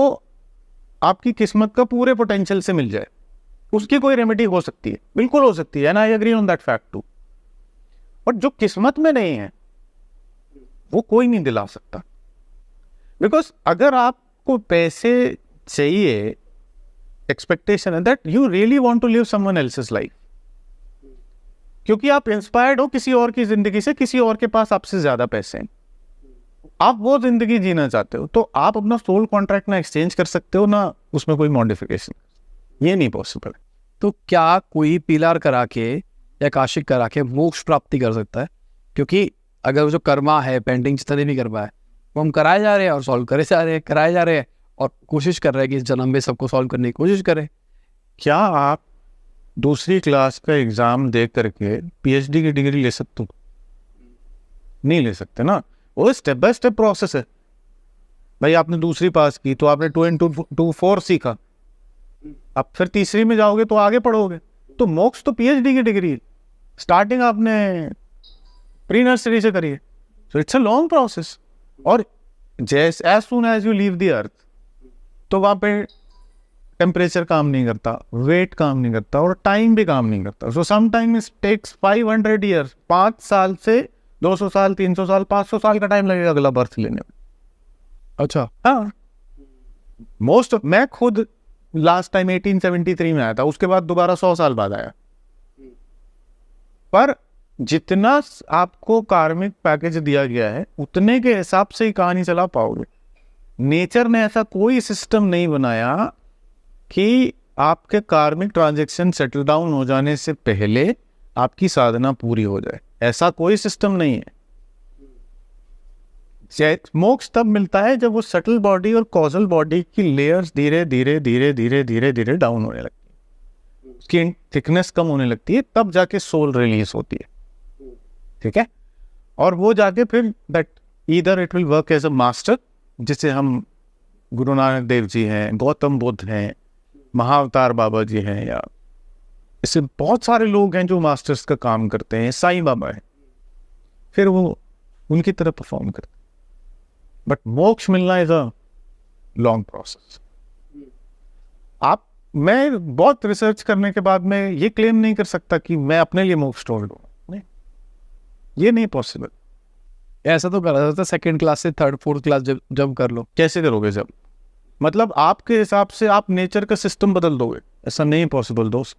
S1: आपकी किस्मत का पूरे पोटेंशियल से मिल जाए, उसकी कोई रेमेडी हो सकती है, बिल्कुल हो सकती है, and I agree on that fact too. और जो किस्मत में नहीं है वो कोई नहीं दिला सकता, बिकॉज अगर आपको पैसे चाहिए, एक्सपेक्टेशन है that you really want to live someone else's life, क्योंकि आप इंस्पायर्ड हो किसी और की जिंदगी से, किसी और के पास आपसे ज्यादा पैसे हैं, आप वो जिंदगी जीना चाहते हो, तो आप अपना सोल कॉन्ट्रैक्ट ना एक्सचेंज कर सकते हो ना उसमें कोई मॉडिफिकेशन, ये नहीं पॉसिबल है।
S2: तो क्या कोई पीलार करा के या काशिक करा के मोक्ष प्राप्ति कर सकता है? क्योंकि अगर जो कर्मा है, पेंडिंग जितने भी कर्मा है, वो हम कराए जा रहे हैं और सॉल्व करे जा रहे हैं, कराए जा रहे हैं और कोशिश कर रहे हैं कि इस जन्म में सबको सॉल्व करने की कोशिश करें।
S1: क्या आप दूसरी क्लास का एग्जाम दे करके पीएचडी की डिग्री ले सकते हो? नहीं ले सकते ना, वो स्टेप बाय स्टेप प्रोसेस है। भाई आपने दूसरी पास की तो आपने 2 into 2 4 सीखा, अब फिर तीसरी में जाओगे तो आगे पढ़ोगे। तो मोक्ष तो पीएचडी की डिग्री है, स्टार्टिंग आपने प्री नर्सरी से करी है, so it's a long process. और जैसे as soon as you leave the earth, तो वहाँ पे टेम्परेचर काम नहीं करता, वेट काम नहीं करता, और टाइम भी काम नहीं करता। So some time it takes 500 years, 5 साल से 200 साल, 300 साल, 500 साल का टाइम लगेगा अगला बर्थ लेने में।
S2: अच्छा,
S1: हाँ, मैं खुद लास्ट टाइम 1873 में आया था, उसके बाद दोबारा 100 साल बाद आया। पर जितना आपको कार्मिक पैकेज दिया गया है उतने के हिसाब से ही कहानी चला पाओगे। नेचर ने ऐसा कोई सिस्टम नहीं बनाया कि आपके कार्मिक ट्रांजैक्शन सेटल डाउन हो जाने से पहले आपकी साधना पूरी हो जाए, ऐसा कोई सिस्टम नहीं है। मोक्ष तब मिलता है जब वो सटल बॉडी और कॉजल बॉडी की लेयर्स धीरे धीरे धीरे धीरे धीरे धीरे डाउन होने लगती है, उसकी थिकनेस कम होने लगती है, तब जाके सोल रिलीज होती है। ठीक है, और वो जाके फिर that either it will work as a master, जिसे हम गुरु नानक देव जी हैं, गौतम बुद्ध हैं, महाअवतार बाबा जी हैं, या इससे बहुत सारे लोग हैं जो मास्टर्स का काम करते हैं, साईं बाबा है, फिर वो उनकी तरह परफॉर्म करते हैं। बट मोक्ष मिलना इज अ लॉन्ग प्रोसेस। मैं बहुत रिसर्च करने के बाद मैं ये क्लेम नहीं कर सकता कि मैं अपने लिए मोक्ष ढूंढ लूंगा, नहीं, ये नहीं पॉसिबल।
S2: ऐसा तो करा जाता है सेकंड क्लास से थर्ड फोर्थ क्लास जब कर लो।
S1: कैसे करोगे जब? मतलब आपके हिसाब से आप नेचर का सिस्टम बदल दोगे, ऐसा नहीं पॉसिबल दोस्त,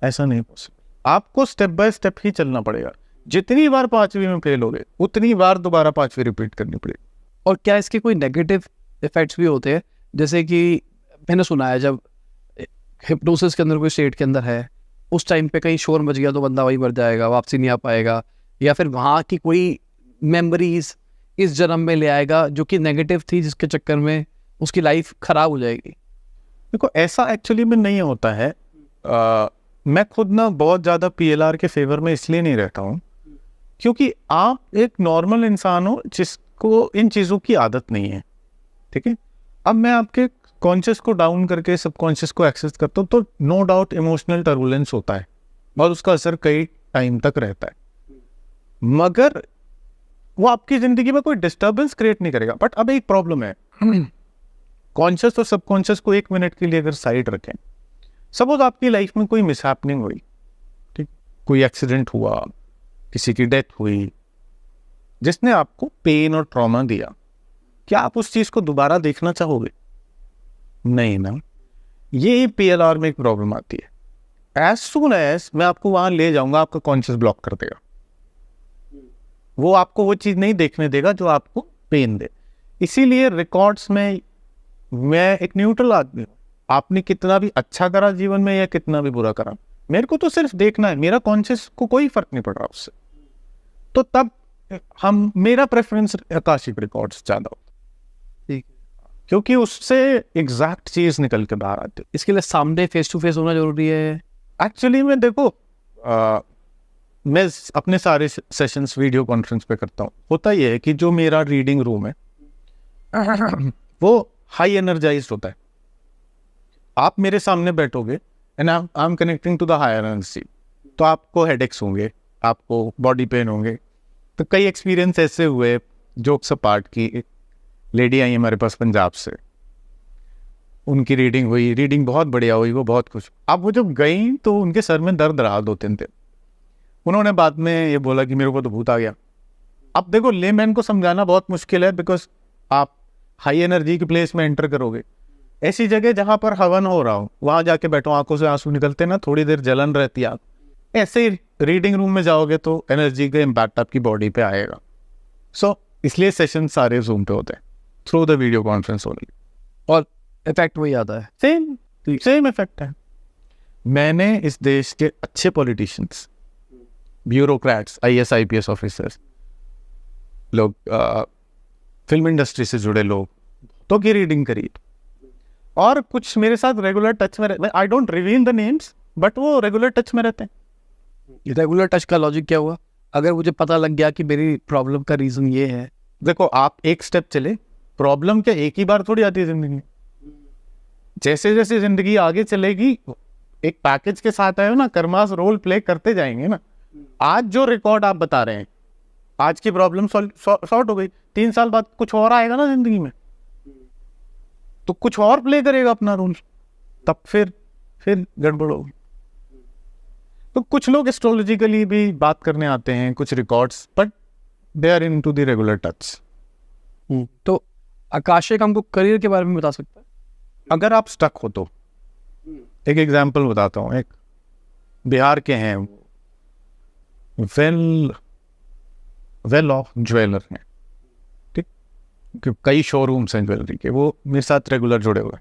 S1: ऐसा नहीं पॉसिबल। आपको स्टेप बाय स्टेप ही चलना पड़ेगा। जितनी बार 5वीं में फेल होगे उतनी बार दोबारा 5वीं रिपीट करनी पड़ेगी।
S2: और क्या इसके कोई नेगेटिव इफेक्ट्स भी होते हैं? जैसे कि मैंने सुना है जब हिप्नोसिस के अंदर कोई स्टेट के अंदर है, उस टाइम पे कहीं शोर मच गया तो बंदा वहीं मर जाएगा, वापसी नहीं आ पाएगा, या फिर वहाँ की कोई मेमोरीज इस जन्म में ले आएगा जो कि नेगेटिव थी, जिसके चक्कर में उसकी लाइफ खराब हो जाएगी।
S1: देखो ऐसा एक्चुअली में नहीं होता है। मैं खुद ना बहुत ज़्यादा PLR के फेवर में इसलिए नहीं रहता हूँ क्योंकि आप एक नॉर्मल इंसान हो जिसको इन चीज़ों की आदत नहीं है। ठीक है, अब मैं आपके कॉन्शियस को डाउन करके सबकॉन्शियस को एक्सेस करता हूँ तो नो डाउट इमोशनल टर्बुलेंस होता है और उसका असर कई टाइम तक रहता है, मगर वो आपकी ज़िंदगी में कोई डिस्टर्बेंस क्रिएट नहीं करेगा। बट अब एक प्रॉब्लम है, कॉन्शियस और सबकॉन्शियस को 1 मिनट के लिए अगर साइड रखें, सपोज आपकी लाइफ में कोई मिसहैपनिंग हुई, ठीक, कोई एक्सीडेंट हुआ, किसी की डेथ हुई जिसने आपको पेन और ट्रॉमा दिया, क्या आप उस चीज को दोबारा देखना चाहोगे? नहीं ना। ये PLR में एक प्रॉब्लम आती है। एज सून एज मैं आपको वहां ले जाऊंगा, आपका कॉन्शियस ब्लॉक कर देगा, वो आपको वो चीज नहीं देखने देगा जो आपको पेन दे। इसीलिए रिकॉर्ड्स में मैं एक न्यूट्रल आदमी हूँ, आपने कितना भी अच्छा करा जीवन में या कितना भी बुरा करा, मेरे को तो सिर्फ देखना है, मेरा कॉन्शियस को कोई फर्क नहीं पड़ रहा उससे। तो तब मेरा प्रेफरेंस आकाशिक रिकॉर्ड्स ज्यादा होता है, क्योंकि उससे एग्जैक्ट चीज निकल के बाहर आती है।
S2: इसके लिए सामने फेस टू फेस होना जरूरी है।
S1: एक्चुअली में देखो, मैं अपने सारे सेशंस वीडियो कॉन्फ्रेंस पे करता हूँ। होता ही है कि जो मेरा रीडिंग रूम है वो हाई एनर्जाइज्ड होता है। आप मेरे सामने बैठोगे and I am connecting to the higher energy, तो आपको हेडेक्स होंगे, आपको बॉडी पेन होंगे। तो कई एक्सपीरियंस ऐसे हुए, जोक्स अपार्ट की एक लेडी आई हमारे पास पंजाब से, उनकी रीडिंग हुई, रीडिंग बहुत बढ़िया हुई, वो बहुत खुश। अब वो जब गई तो उनके सर में दर्द रहा 2-3 दिन। उन्होंने बाद में ये बोला कि मेरे को तो भूत आ गया। अब देखो लेमैन को समझाना बहुत मुश्किल है, बिकॉज आप हाई एनर्जी के प्लेस में एंटर करोगे, ऐसी जगह जहाँ पर हवन हो रहा हो वहाँ जाके बैठो, आंखों से आंसू निकलते ना, थोड़ी देर जलन रहती है, ऐसे ही रीडिंग रूम में जाओगे तो एनर्जी का इम्पैक्ट आपकी बॉडी पे आएगा। सो इसलिए सेशन सारे जूम पे होते हैं, through the video conference only,
S2: और इफेक्ट वही आता है,
S1: सेम इफेक्ट है। मैंने इस देश के अच्छे politicians, bureaucrats, IAS IPS officers, लोग फिल्म इंडस्ट्री से जुड़े लोग तो की रीडिंग करी, और कुछ मेरे साथ रेगुलर टच में रहते। I don't reveal the names, but वो रेगुलर टच में रहते हैं।
S2: रेगुलर टच का लॉजिक क्या हुआ? अगर मुझे पता लग गया कि मेरी प्रॉब्लम का रीजन ये है,
S1: देखो आप एक स्टेप चले, प्रॉब्लम क्या एक ही बार थोड़ी आती है जिंदगी में, जैसे जैसे जिंदगी आगे चलेगी एक पैकेज के साथ आए हो ना, कर्मास रोल प्ले करते जाएंगे ना। आज जो रिकॉर्ड आप बता रहे हैं, आज की प्रॉब्लम सॉर्ट हो गई, 3 साल बाद कुछ और आएगा ना जिंदगी में, तो कुछ और प्ले करेगा अपना रोल, तब फिर गड़बड़ होगी। तो कुछ लोग एस्ट्रोलॉजिकली भी बात करने आते हैं, कुछ records, but they are into the regular touch.
S2: तो आकाशिक हमको करियर के बारे में बता सकता है?
S1: अगर आप स्टक हो तो एक एग्जांपल बताता हूँ। एक बिहार के हैं, वेल ऑफ ज्वेलर हैं, ठीक, कई शोरूम्स हैं ज्वेलरी के, वो मेरे साथ रेगुलर जुड़े हुए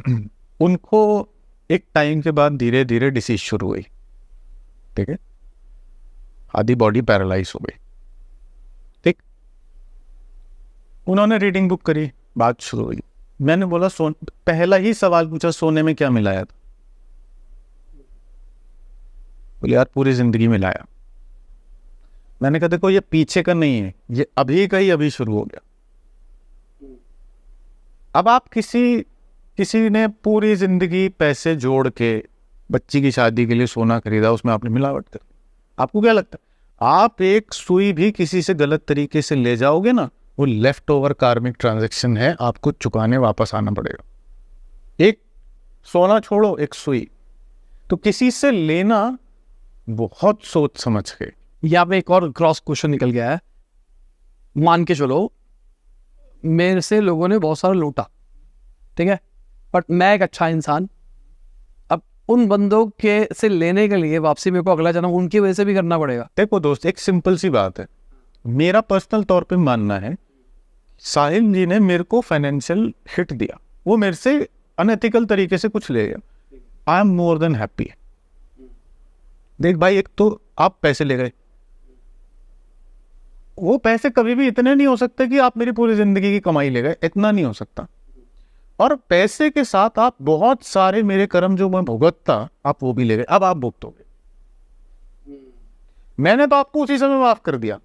S1: हैं। उनको एक टाइम के बाद धीरे धीरे डिसीज शुरू हुई, ठीक है, आधी बॉडी पैरालाइज हो गई, ठीक। उन्होंने रीडिंग बुक करी, बात शुरू हुई। मैंने बोला पहला ही सवाल पूछा, सोने में क्या मिलाया था? बोले यार पूरी जिंदगी मिलाया। मैंने कहा देखो ये पीछे का नहीं है, ये अभी का ही अभी शुरू हो गया। अब आप किसी ने पूरी जिंदगी पैसे जोड़ के बच्ची की शादी के लिए सोना खरीदा, उसमें आपने मिलावट कर, आपको क्या लगता है आप एक सुई भी किसी से गलत तरीके से ले जाओगे ना, वो लेफ्ट ओवर कार्मिक ट्रांजैक्शन है, आपको चुकाने वापस आना पड़ेगा। एक सोना छोड़ो, एक सुई, तो किसी से लेना बहुत सोच समझ के।
S2: यहाँ पे एक और क्रॉस क्वेश्चन निकल गया है। मान के चलो मेरे से लोगों ने बहुत सारा लूटा, ठीक है, बट मैं एक अच्छा इंसान, अब उन बंदों के से लेने के लिए वापसी मेरे को अगला जन्म उनकी वजह से भी करना पड़ेगा।
S1: देखो दोस्त, एक सिंपल सी बात है, मेरा पर्सनल तौर पे मानना है, साहिल जी ने मेरे को फाइनेंशियल हिट दिया, वो मेरे से अनएथिकल तरीके से कुछ ले गया, I am more than happy. देख भाई, एक तो आप पैसे ले गए, वो पैसे कभी भी इतने नहीं हो सकते कि आप मेरी पूरी जिंदगी की कमाई ले गए, इतना नहीं हो सकता। और पैसे के साथ आप बहुत सारे मेरे कर्म जो मैं भुगतता, आप वो भी ले गए, अब आप भुगतोगे। मैंने तो आपको उसी समय माफ कर दिया,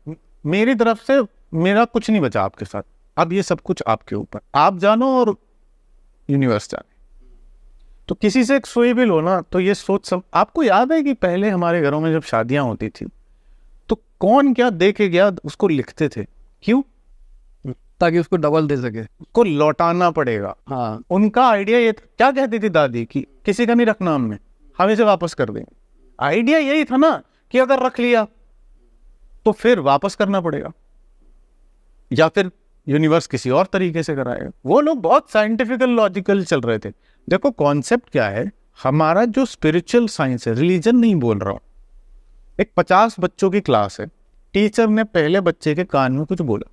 S1: मेरी तरफ से मेरा कुछ नहीं बचा आपके साथ, अब ये सब कुछ आपके ऊपर, आप जानो और यूनिवर्स जाने। तो किसी से एक सुई भी लो ना, तो ये सोच सब, आपको याद है कि पहले हमारे घरों में जब शादियां होती थी तो कौन क्या दे के गया उसको लिखते थे, क्यों?
S2: ताकि उसको डबल दे सके,
S1: उसको लौटाना पड़ेगा।
S2: हाँ,
S1: उनका आइडिया ये था, क्या कहती थी दादी कि किसी का नहीं रखना, हम इसे वापस कर देंगे। आइडिया यही था ना कि अगर रख लिया तो फिर वापस करना पड़ेगा, या फिर यूनिवर्स किसी और तरीके से कराएगा। वो लोग बहुत साइंटिफिकल लॉजिकल चल रहे थे। देखो कॉन्सेप्ट क्या है, हमारा जो स्पिरिचुअल साइंस है, रिलीजन नहीं बोल रहा हूं, एक 50 बच्चों की क्लास है, टीचर ने पहले बच्चे के कान में कुछ बोला,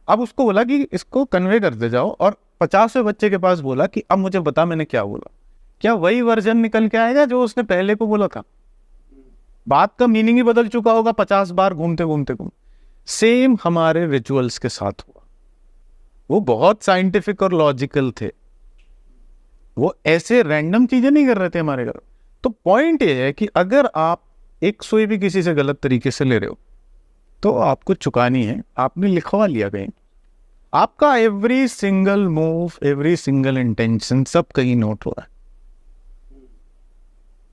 S1: अब उसको बोला कि इसको कन्वे कर दे जाओ, और 50वें बच्चे के पास बोला कि अब मुझे बता मैंने क्या बोला। क्या वही वर्जन निकल के आएगा जो उसने पहले को बोला था? बात का मीनिंग ही बदल चुका होगा 50 बार घूमते घूमते। सेम हमारे रिचुअल्स के साथ हुआ, वो बहुत साइंटिफिक और लॉजिकल थे, वो ऐसे रैंडम चीजें नहीं कर रहे थे हमारे घर। तो पॉइंट ये है कि अगर आप एक सुई भी किसी से गलत तरीके से ले रहे हो तो आपको चुकानी है, आपने लिखवा लिया कहीं, आपका every single move, every single intention सब कहीं नोट हो रहा है।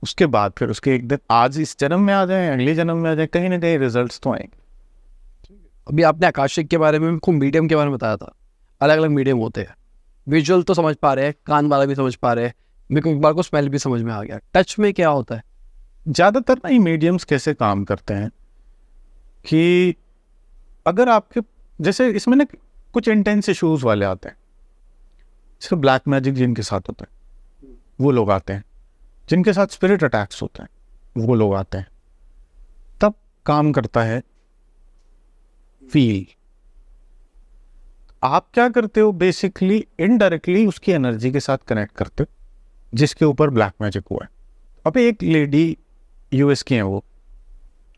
S1: उसके बाद फिर उसके एक दिन, आज इस जन्म में आ जाए, अगले जन्म में आ जाए, कहीं ना कहीं रिजल्ट्स तो आएंगे।
S2: अभी आपने आकाशिक के बारे में, खूब मीडियम के बारे में बताया था, अलग अलग मीडियम होते हैं, विजुअल तो समझ पा रहे हैं, कान वाला भी समझ पा रहे हैं, मेरे को एक बार को स्मेल भी समझ में आ गया। टच में क्या होता है?
S1: ज़्यादातर ना ये मीडियम्स कैसे काम करते हैं कि अगर आपके, जैसे इसमें ना कुछ इंटेंस इश्यूज वाले आते हैं, सिर्फ ब्लैक मैजिक जिनके साथ होता है वो लोग आते हैं, जिनके साथ स्पिरिट अटैक्स होते हैं वो लोग आते हैं, तब काम करता है फील। आप क्या करते हो, बेसिकली इनडायरेक्टली उसकी एनर्जी के साथ कनेक्ट करते हो जिसके ऊपर ब्लैक मैजिक हुआ है। अब एक लेडी यूएस की हैं, वो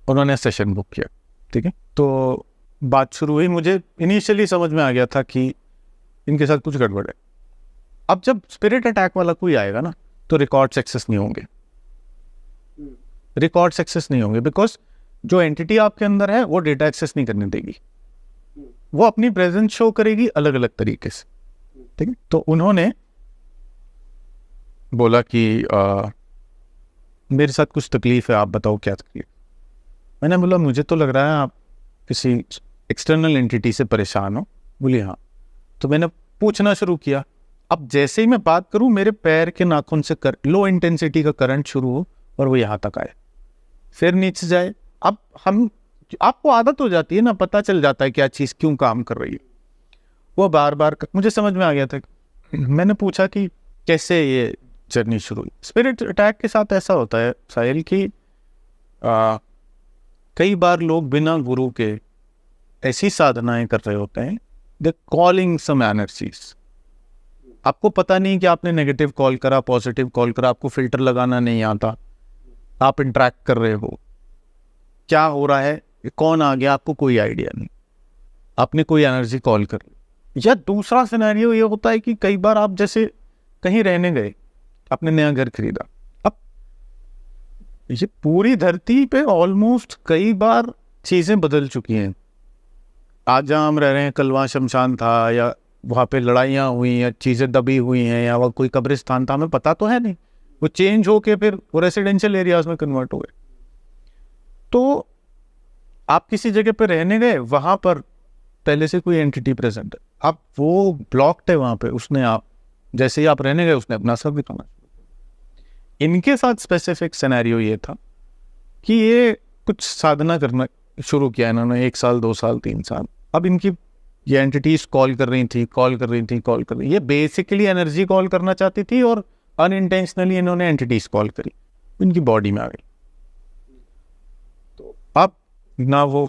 S1: उन्होंने सेशन बुक किया, ठीक है, तो बात शुरू हुई, मुझे इनिशियली समझ में आ गया था कि इनके साथ कुछ गड़बड़ है। अब जब स्पिरिट अटैक वाला कोई आएगा ना तो रिकॉर्ड सक्सेस नहीं होंगे, रिकॉर्ड सक्सेस नहीं होंगे, बिकॉज जो एंटिटी आपके अंदर है वो डेटा एक्सेस नहीं करने देगी। वो अपनी प्रेजेंस शो करेगी अलग अलग तरीके से, ठीक है। तो उन्होंने बोला कि मेरे साथ कुछ तकलीफ है, आप बताओ क्या तकलीफ। मैंने बोला मुझे तो लग रहा है आप किसी एक्सटर्नल एंटिटी से परेशान हो। बोली हाँ। तो मैंने पूछना शुरू किया। अब जैसे ही मैं बात करूं मेरे पैर के नाखून से लो इंटेंसिटी का करंट शुरू हो और वो यहाँ तक आए, फिर नीचे जाए। अब आपको आदत हो जाती है ना, पता चल जाता है क्या चीज़ क्यों काम कर रही है। वो बार बार मुझे समझ में आ गया था। मैंने पूछा कि कैसे ये जर्नी शुरू हुई। स्पिरिट अटैक के साथ ऐसा होता है साहिल कि कई बार लोग बिना गुरु के ऐसी साधनाएं कर रहे होते हैं, दे कॉलिंग सम एनर्जीज। आपको पता नहीं कि आपने नेगेटिव कॉल करा, पॉजिटिव कॉल करा, आपको फिल्टर लगाना नहीं आता, आप इंटरेक्ट कर रहे हो, क्या हो रहा है, कौन आ गया, आपको कोई आइडिया नहीं, आपने कोई एनर्जी कॉल कर ली। या दूसरा सिनेरियो ये होता है कि कई बार आप जैसे कहीं रहने गए, आपने नया घर खरीदा। अब ये पूरी धरती पे ऑलमोस्ट कई बार चीजें बदल चुकी हैं। आज जहाँ हम रह रहे हैं कल वहाँ शमशान था, या वहाँ पे लड़ाइयाँ हुई, या चीज़ें दबी हुई हैं, या वह कोई कब्रिस्तान था, हमें पता तो है नहीं। वो चेंज होके फिर वो रेसिडेंशियल एरियाज में कन्वर्ट हुए। तो आप किसी जगह पे रहने गए, वहाँ पर पहले से कोई एंटिटी प्रेजेंट है, अब वो ब्लॉक्ड है वहाँ पे, उसने आप जैसे ही आप रहने गए उसने अपना सब दिखाना। इनके साथ स्पेसिफिक सिनेरियो ये था कि ये कुछ साधना करना शुरू किया इन्होंने 1 साल 2 साल 3 साल। अब इनकी ये एंटिटीज कॉल कर रही थी। ये बेसिकली एनर्जी कॉल करना चाहती थी और अनइंटेंशनली इन्होंने एंटिटीज कॉल करी, इनकी बॉडी में आ गई। तो अब ना वो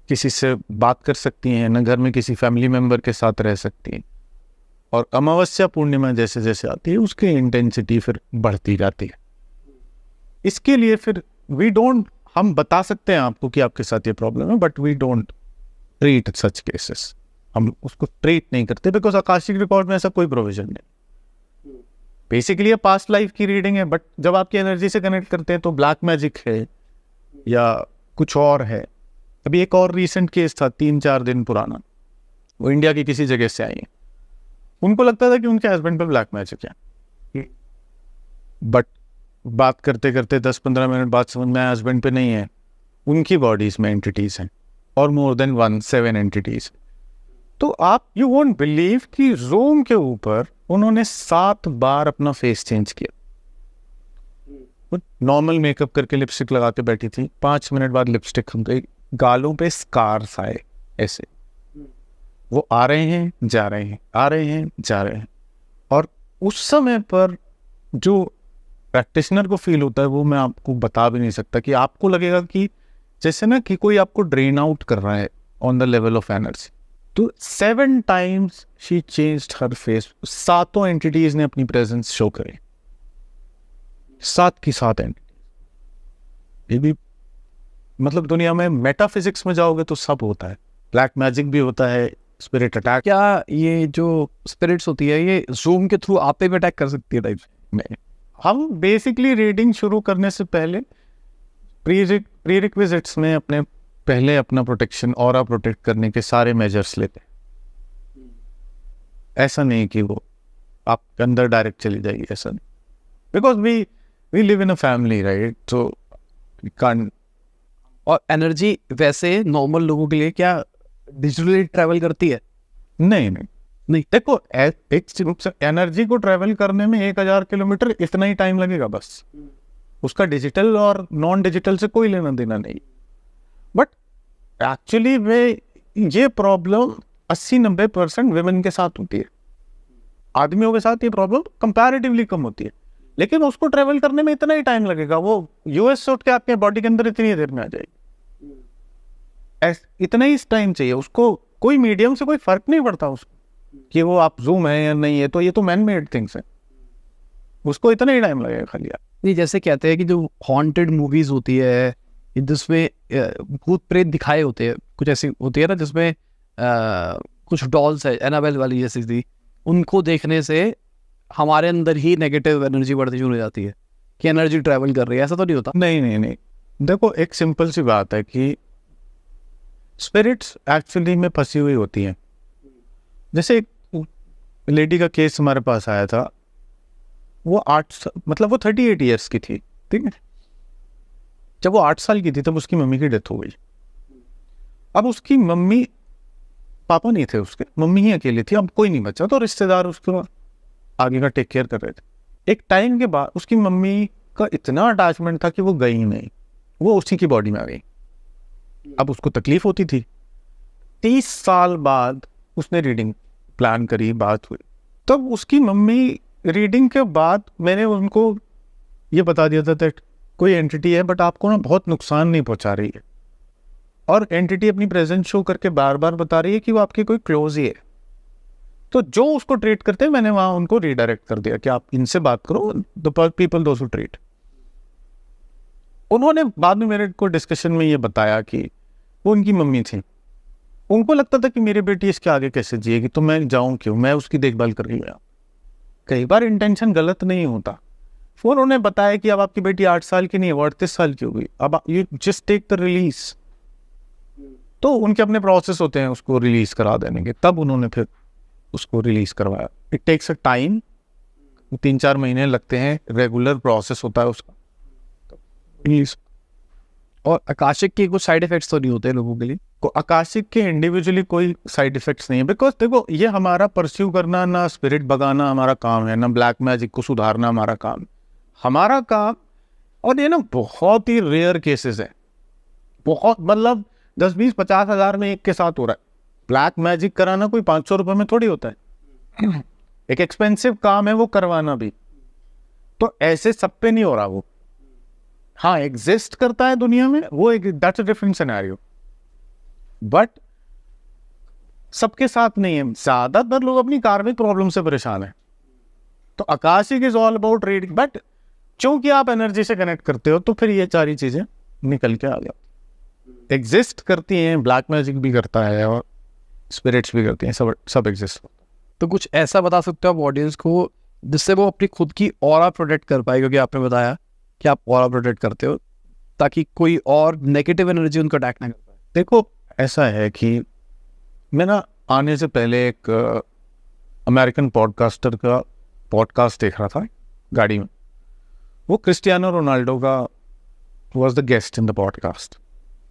S1: किसी से बात कर सकती हैं, ना घर में किसी फैमिली मेंबर के साथ रह सकती हैं, और अमावस्या पूर्णिमा जैसे जैसे आती है उसकी इंटेंसिटी फिर बढ़ती जाती है। इसके लिए फिर हम बता सकते हैं आपको कि आपके साथ ये प्रॉब्लम है, but we don't treat such cases. हम उसको ट्रीट नहीं करते बिकॉज आकाशिक रिकॉर्ड में ऐसा कोई प्रोविजन नहीं। बेसिकली ये पास्ट लाइफ की रीडिंग है, बट जब आपकी एनर्जी से कनेक्ट करते हैं तो ब्लैक मैजिक है या कुछ और है। अभी एक और रीसेंट केस था 3-4 दिन पुराना, वो इंडिया की किसी जगह से आई है। उनको लगता था कि उनके हस्बैंड पे ब्लैक मैजिक है, बट बात करते करते 10-15 मिनट बाद समझ में आया हस्बैंड पे नहीं है, उनकी बॉडीज में एंटिटीज हैं, और मोर देन 7 एंटिटीज। तो आप यू वोंट बिलीव कि रूम के ऊपर उन्होंने 7 बार अपना फेस चेंज किया। नॉर्मल मेकअप करके लिपस्टिक लगा के बैठी थी, 5 मिनट बाद लिपस्टिक खम गई, गालों पे स्कार्स आए ऐसे। वो आ रहे हैं जा रहे हैं, आ रहे हैं जा रहे हैं। और उस समय पर जो प्रैक्टिशनर को फील होता है वो मैं आपको बता भी नहीं सकता। कि आपको लगेगा कि जैसे ना कि कोई आपको ड्रेन आउट कर रहा है on the level of energy. तो 7 times she changed her face. 7 entities ने अपनी प्रेजेंस शो करी, 7 की 7 एंटिटीज। ये भी मतलब दुनिया में मेटाफिजिक्स में जाओगे तो सब होता है, ब्लैक मैजिक भी होता है, स्पिरिट अटैक।
S2: क्या ये जो स्पिरिट्स होती है ये जूम के थ्रू आप पे भी अटैक कर सकती है टाइप
S1: में? हम बेसिकली रीडिंग शुरू करने से पहले प्रीरिक्विजिट्स में अपना प्रोटेक्शन, ऑरा प्रोटेक्ट करने के सारे मेजर्स लेते हैं। ऐसा नहीं कि वो आपके अंदर डायरेक्ट चली जाएगी, ऐसा नहीं। Because we live in a family, right? So can't.
S2: और एनर्जी वैसे नॉर्मल लोगों के लिए क्या डिजिटली ट्रैवल करती है?
S1: नहीं। देखो, एक एनर्जी को ट्रैवल करने में 1000 किलोमीटर इतना ही टाइम लगेगा बस। उसका डिजिटल और नॉन डिजिटल से कोई लेना देना नहीं। बट एक्चुअली ये प्रॉब्लम 80-90% विमेन के साथ होती है। आदमियों के साथ ये प्रॉब्लम कंपैरेटिवली कम होती है, लेकिन उसको ट्रैवल करने में इतना ही टाइम लगेगा। वो यूएस से उठ के आपके बॉडी के अंदर इतनी देर में आ जाएगी। इतना ही टाइम चाहिए उसको। कोई मीडियम से कोई फर्क नहीं पड़ता उसको कि वो आप जूम है या नहीं है। तो ये तो मैन मेड थिंग्स है, उसको इतना ही टाइम लगेगा खाली।
S2: नहीं, जैसे कहते हैं कि जो हॉन्टेड मूवीज होती है जिसमें भूत प्रेत दिखाए होते हैं, कुछ ऐसी होती है ना जिसमें कुछ डॉल्स है एनाबेल वाली जैसी थी, उनको देखने से हमारे अंदर ही नेगेटिव एनर्जी बढ़ती शुरू हो जाती है कि एनर्जी ट्रैवल कर रही है। ऐसा तो नहीं होता?
S1: नहीं। देखो, एक सिंपल सी बात है कि स्पिरिट्स एक्चुअली में फंसी हुई होती हैं। जैसे एक लेडी का केस हमारे पास आया था, वो 38 ईयर्स की थी, ठीक है। जब वो 8 साल की थी तब उसकी मम्मी की डेथ हो गई। अब उसकी मम्मी, पापा नहीं थे उसके, मम्मी ही अकेली थी, अब कोई नहीं बचा, तो रिश्तेदार उसको आगे का टेक केयर कर रहे थे। एक टाइम के बाद उसकी मम्मी का इतना अटैचमेंट था कि वो गई नहीं, वो उसी की बॉडी में आ गई। अब उसको तकलीफ होती थी। 30 साल बाद उसने रीडिंग प्लान करी, बात हुई, तब उसकी मम्मी रीडिंग के बाद मैंने उनको ये बता दिया था दैट कोई एंटिटी है बट आपको ना बहुत नुकसान नहीं पहुंचा रही है, और एंटिटी अपनी प्रेजेंस शो करके बार बार बता रही है कि वो आपके कोई क्लोज ही है। तो जो उसको ट्रीट करते हैं मैंने वहां उनको रीडायरेक्ट कर दिया कि आप इनसे बात करो, the people those who treat. उन्होंने बाद में मेरे को डिस्कशन में ये बताया कि वो उनकी मम्मी थी, उनको लगता था कि मेरी बेटी इसके आगे कैसे जिएगी, तो मैं जाऊं क्यों, मैं उसकी देखभाल कर रही हूँ। कई बार इंटेंशन गलत नहीं होता। फिर उन्होंने बताया कि अब आपकी बेटी 8 साल की नहीं है, वो 38 साल की हो गई, अब you just take the release. तो उनके अपने प्रोसेस होते हैं उसको रिलीज करा देने के, तब उन्होंने फिर उसको रिलीज करवाया। इट टेक्स अ टाइम, 3-4 महीने लगते हैं, रेगुलर प्रोसेस होता है उसका रिलीज।
S2: और आकाशिक के कुछ साइड इफेक्ट्स तो नहीं होते लोगों के लिए?
S1: आकाशिक के इंडिविजुअली कोई साइड इफेक्ट्स नहीं है, बिकॉज देखो ये हमारा परस्यू करना, ना स्पिरिट भगाना हमारा काम है, ना ब्लैक मैजिक को सुधारना हमारा काम। हमारा काम, और ये ना बहुत ही रेयर केसेस है, बहुत मतलब 10-20-50 हज़ार में एक के साथ हो रहा है। ब्लैक मैजिक कराना कोई 500 रुपये में थोड़ी होता है, एक एक्सपेंसिव काम है वो करवाना भी, तो ऐसे सब पे नहीं हो रहा वो। हाँ, एग्जिस्ट करता है दुनिया में वो, एक that's a different scenario, but सबके साथ नहीं है। ज्यादातर लोग अपनी कार्मिक प्रॉब्लम से परेशान है। तो Akashic is all about reading, but चूंकि आप एनर्जी से कनेक्ट करते हो तो फिर ये सारी चीजें निकल के आ जाती, एग्जिस्ट करती हैं। ब्लैक मैजिक भी करता है और स्पिरिट्स भी करती हैं, सब एग्जिस्ट।
S2: तो कुछ ऐसा बता सकते हो आप ऑडियंस को जिससे वो अपनी खुद की ऑरा प्रोटेक्ट कर पाए, क्योंकि आपने बताया कि आप ऑरा प्रोटेक्ट करते हो, ताकि कोई और नेगेटिव एनर्जी उनको अटैक ना कर पाए?
S1: देखो ऐसा है कि मैं ना आने से पहले एक अमेरिकन पॉडकास्टर का पॉडकास्ट देख रहा था गाड़ी में। वो क्रिस्टियानो रोनाल्डो का was the guest in the podcast.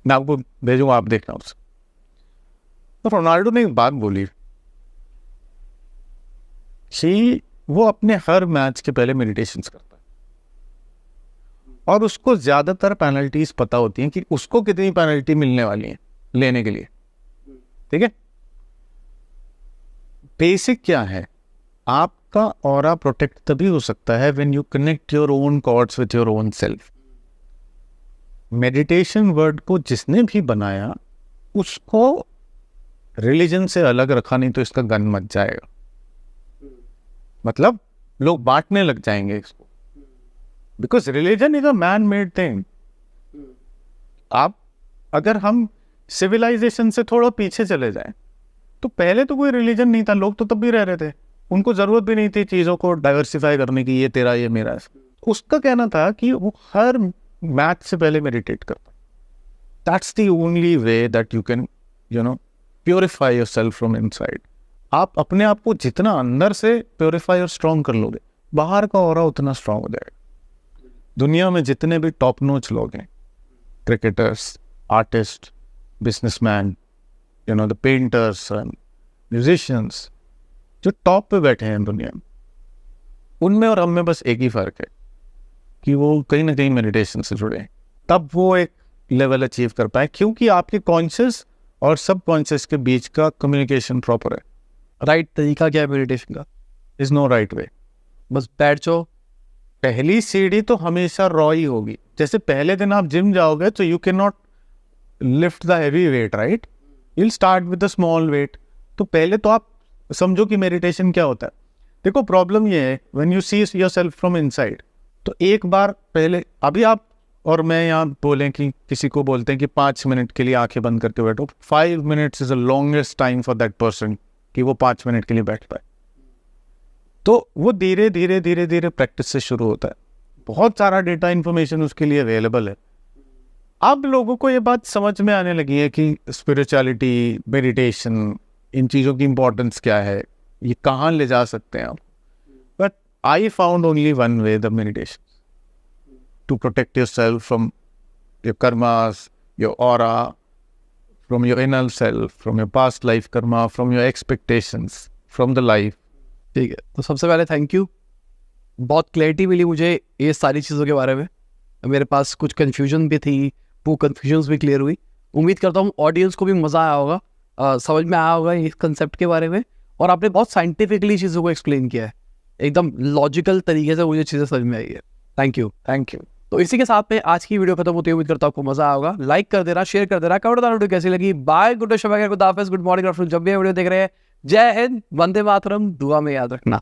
S1: मैं आपको भेजूंगा, आप देखना उसे। तो रोनाल्डो ने एक बात बोली कि वो अपने हर मैच के पहले मेडिटेशंस करता है, और उसको ज्यादातर पेनल्टीज पता होती हैं कि उसको कितनी पेनल्टी मिलने वाली है लेने के लिए, ठीक है। बेसिक क्या है, आपका ऑरा प्रोटेक्ट तभी हो सकता है when you connect your own cords with your own self. Meditation word को जिसने भी बनाया उसको रिलीजन से अलग रखा, नहीं तो इसका गन मच जाएगा। मतलब लोग बांटने लग जाएंगे इसको, because religion is a man made thing. आप अगर हम सिविलाइजेशन से थोड़ा पीछे चले जाएं तो पहले तो कोई रिलीजन नहीं था, लोग तो तब भी रह रहे थे, उनको जरूरत भी नहीं थी चीजों को डाइवर्सिफाई करने की, ये तेरा ये मेरा। उसका कहना था कि वो हर मैच से पहले मेडिटेट करता। That's the only way that you can purify yourself from inside. आप अपने आप को जितना अंदर से प्योरीफाई और स्ट्रॉन्ग कर लोगे, बाहर का ऑरा उतना स्ट्रॉन्ग हो जाएगा। दुनिया में जितने भी टॉप नॉच लोग हैं, cricketers, artist, businessman, the painters and musicians, जो टॉप पे बैठे हैं दुनिया में, उनमें और हम में बस एक ही फर्क है कि वो कहीं ना कहीं मेडिटेशन से जुड़े हैं। तब वो एक लेवल अचीव कर पाए, क्योंकि आपके कॉन्शियस और सब कॉन्शियस के बीच का कम्युनिकेशन प्रॉपर है।
S2: राइट तरीका क्या है मेडिटेशन का?
S1: Is no right way.
S2: बस बैठ जाओ।
S1: पहली सीढ़ी तो हमेशा रॉ ही होगी। जैसे पहले दिन आप जिम जाओगे तो you can not lift the heavy weight, right? You will start with the small weight. तो पहले तो आप समझो कि मेडिटेशन क्या होता है। देखो प्रॉब्लम ये है, when you see yourself from inside, तो एक बार पहले, अभी आप और मैं यहाँ बोलें कि किसी को बोलते हैं कि 5 मिनट के लिए आंखें बंद करके बैठो, 5 minutes is the longest time for that person कि वो 5 मिनट के लिए बैठ पाए। तो वो धीरे धीरे धीरे धीरे प्रैक्टिस से शुरू होता है। बहुत सारा डेटा इन्फॉर्मेशन उसके लिए अवेलेबल है। अब लोगों को ये बात समझ में आने लगी है कि स्पिरिचुअलिटी, मेडिटेशन, इन चीज़ों की इम्पोर्टेंस क्या है, ये कहाँ ले जा सकते हैं आप. But I found only one way, the meditation, to protect yourself from your karmas, your aura, from your inner self, from your past life karma, from your expectations, from the life.
S2: ठीक है, तो सबसे पहले थैंक यू, बहुत क्लैरिटी मिली मुझे ये सारी चीज़ों के बारे में. मेरे पास कुछ कन्फ्यूजन भी थी, वो कन्फ्यूजन्स भी क्लियर हुई. उम्मीद करता हूँ ऑडियंस को भी मज़ा आया होगा, समझ में आया होगा इस कंसेप्ट के बारे में. और आपने बहुत साइंटिफिकली चीज़ों को एक्सप्लेन किया है, एकदम लॉजिकल तरीके से मुझे चीज़ें समझ में आई है. Thank you.
S1: Thank you.
S2: तो इसी के साथ में आज की वीडियो खत्म होती है. उम्मीद करता हूँ आपको मजा आया होगा. लाइक कर देना, शेयर कर देना, कमेंट बताना वीडियो कैसी लगी. बाय, गुड डे, शुभ, गुड हाफिज, गुड मॉर्निंग, जब भी वीडियो देख रहे हैं. जय हिंद, वंदे मातरम, दुआ में याद रखना.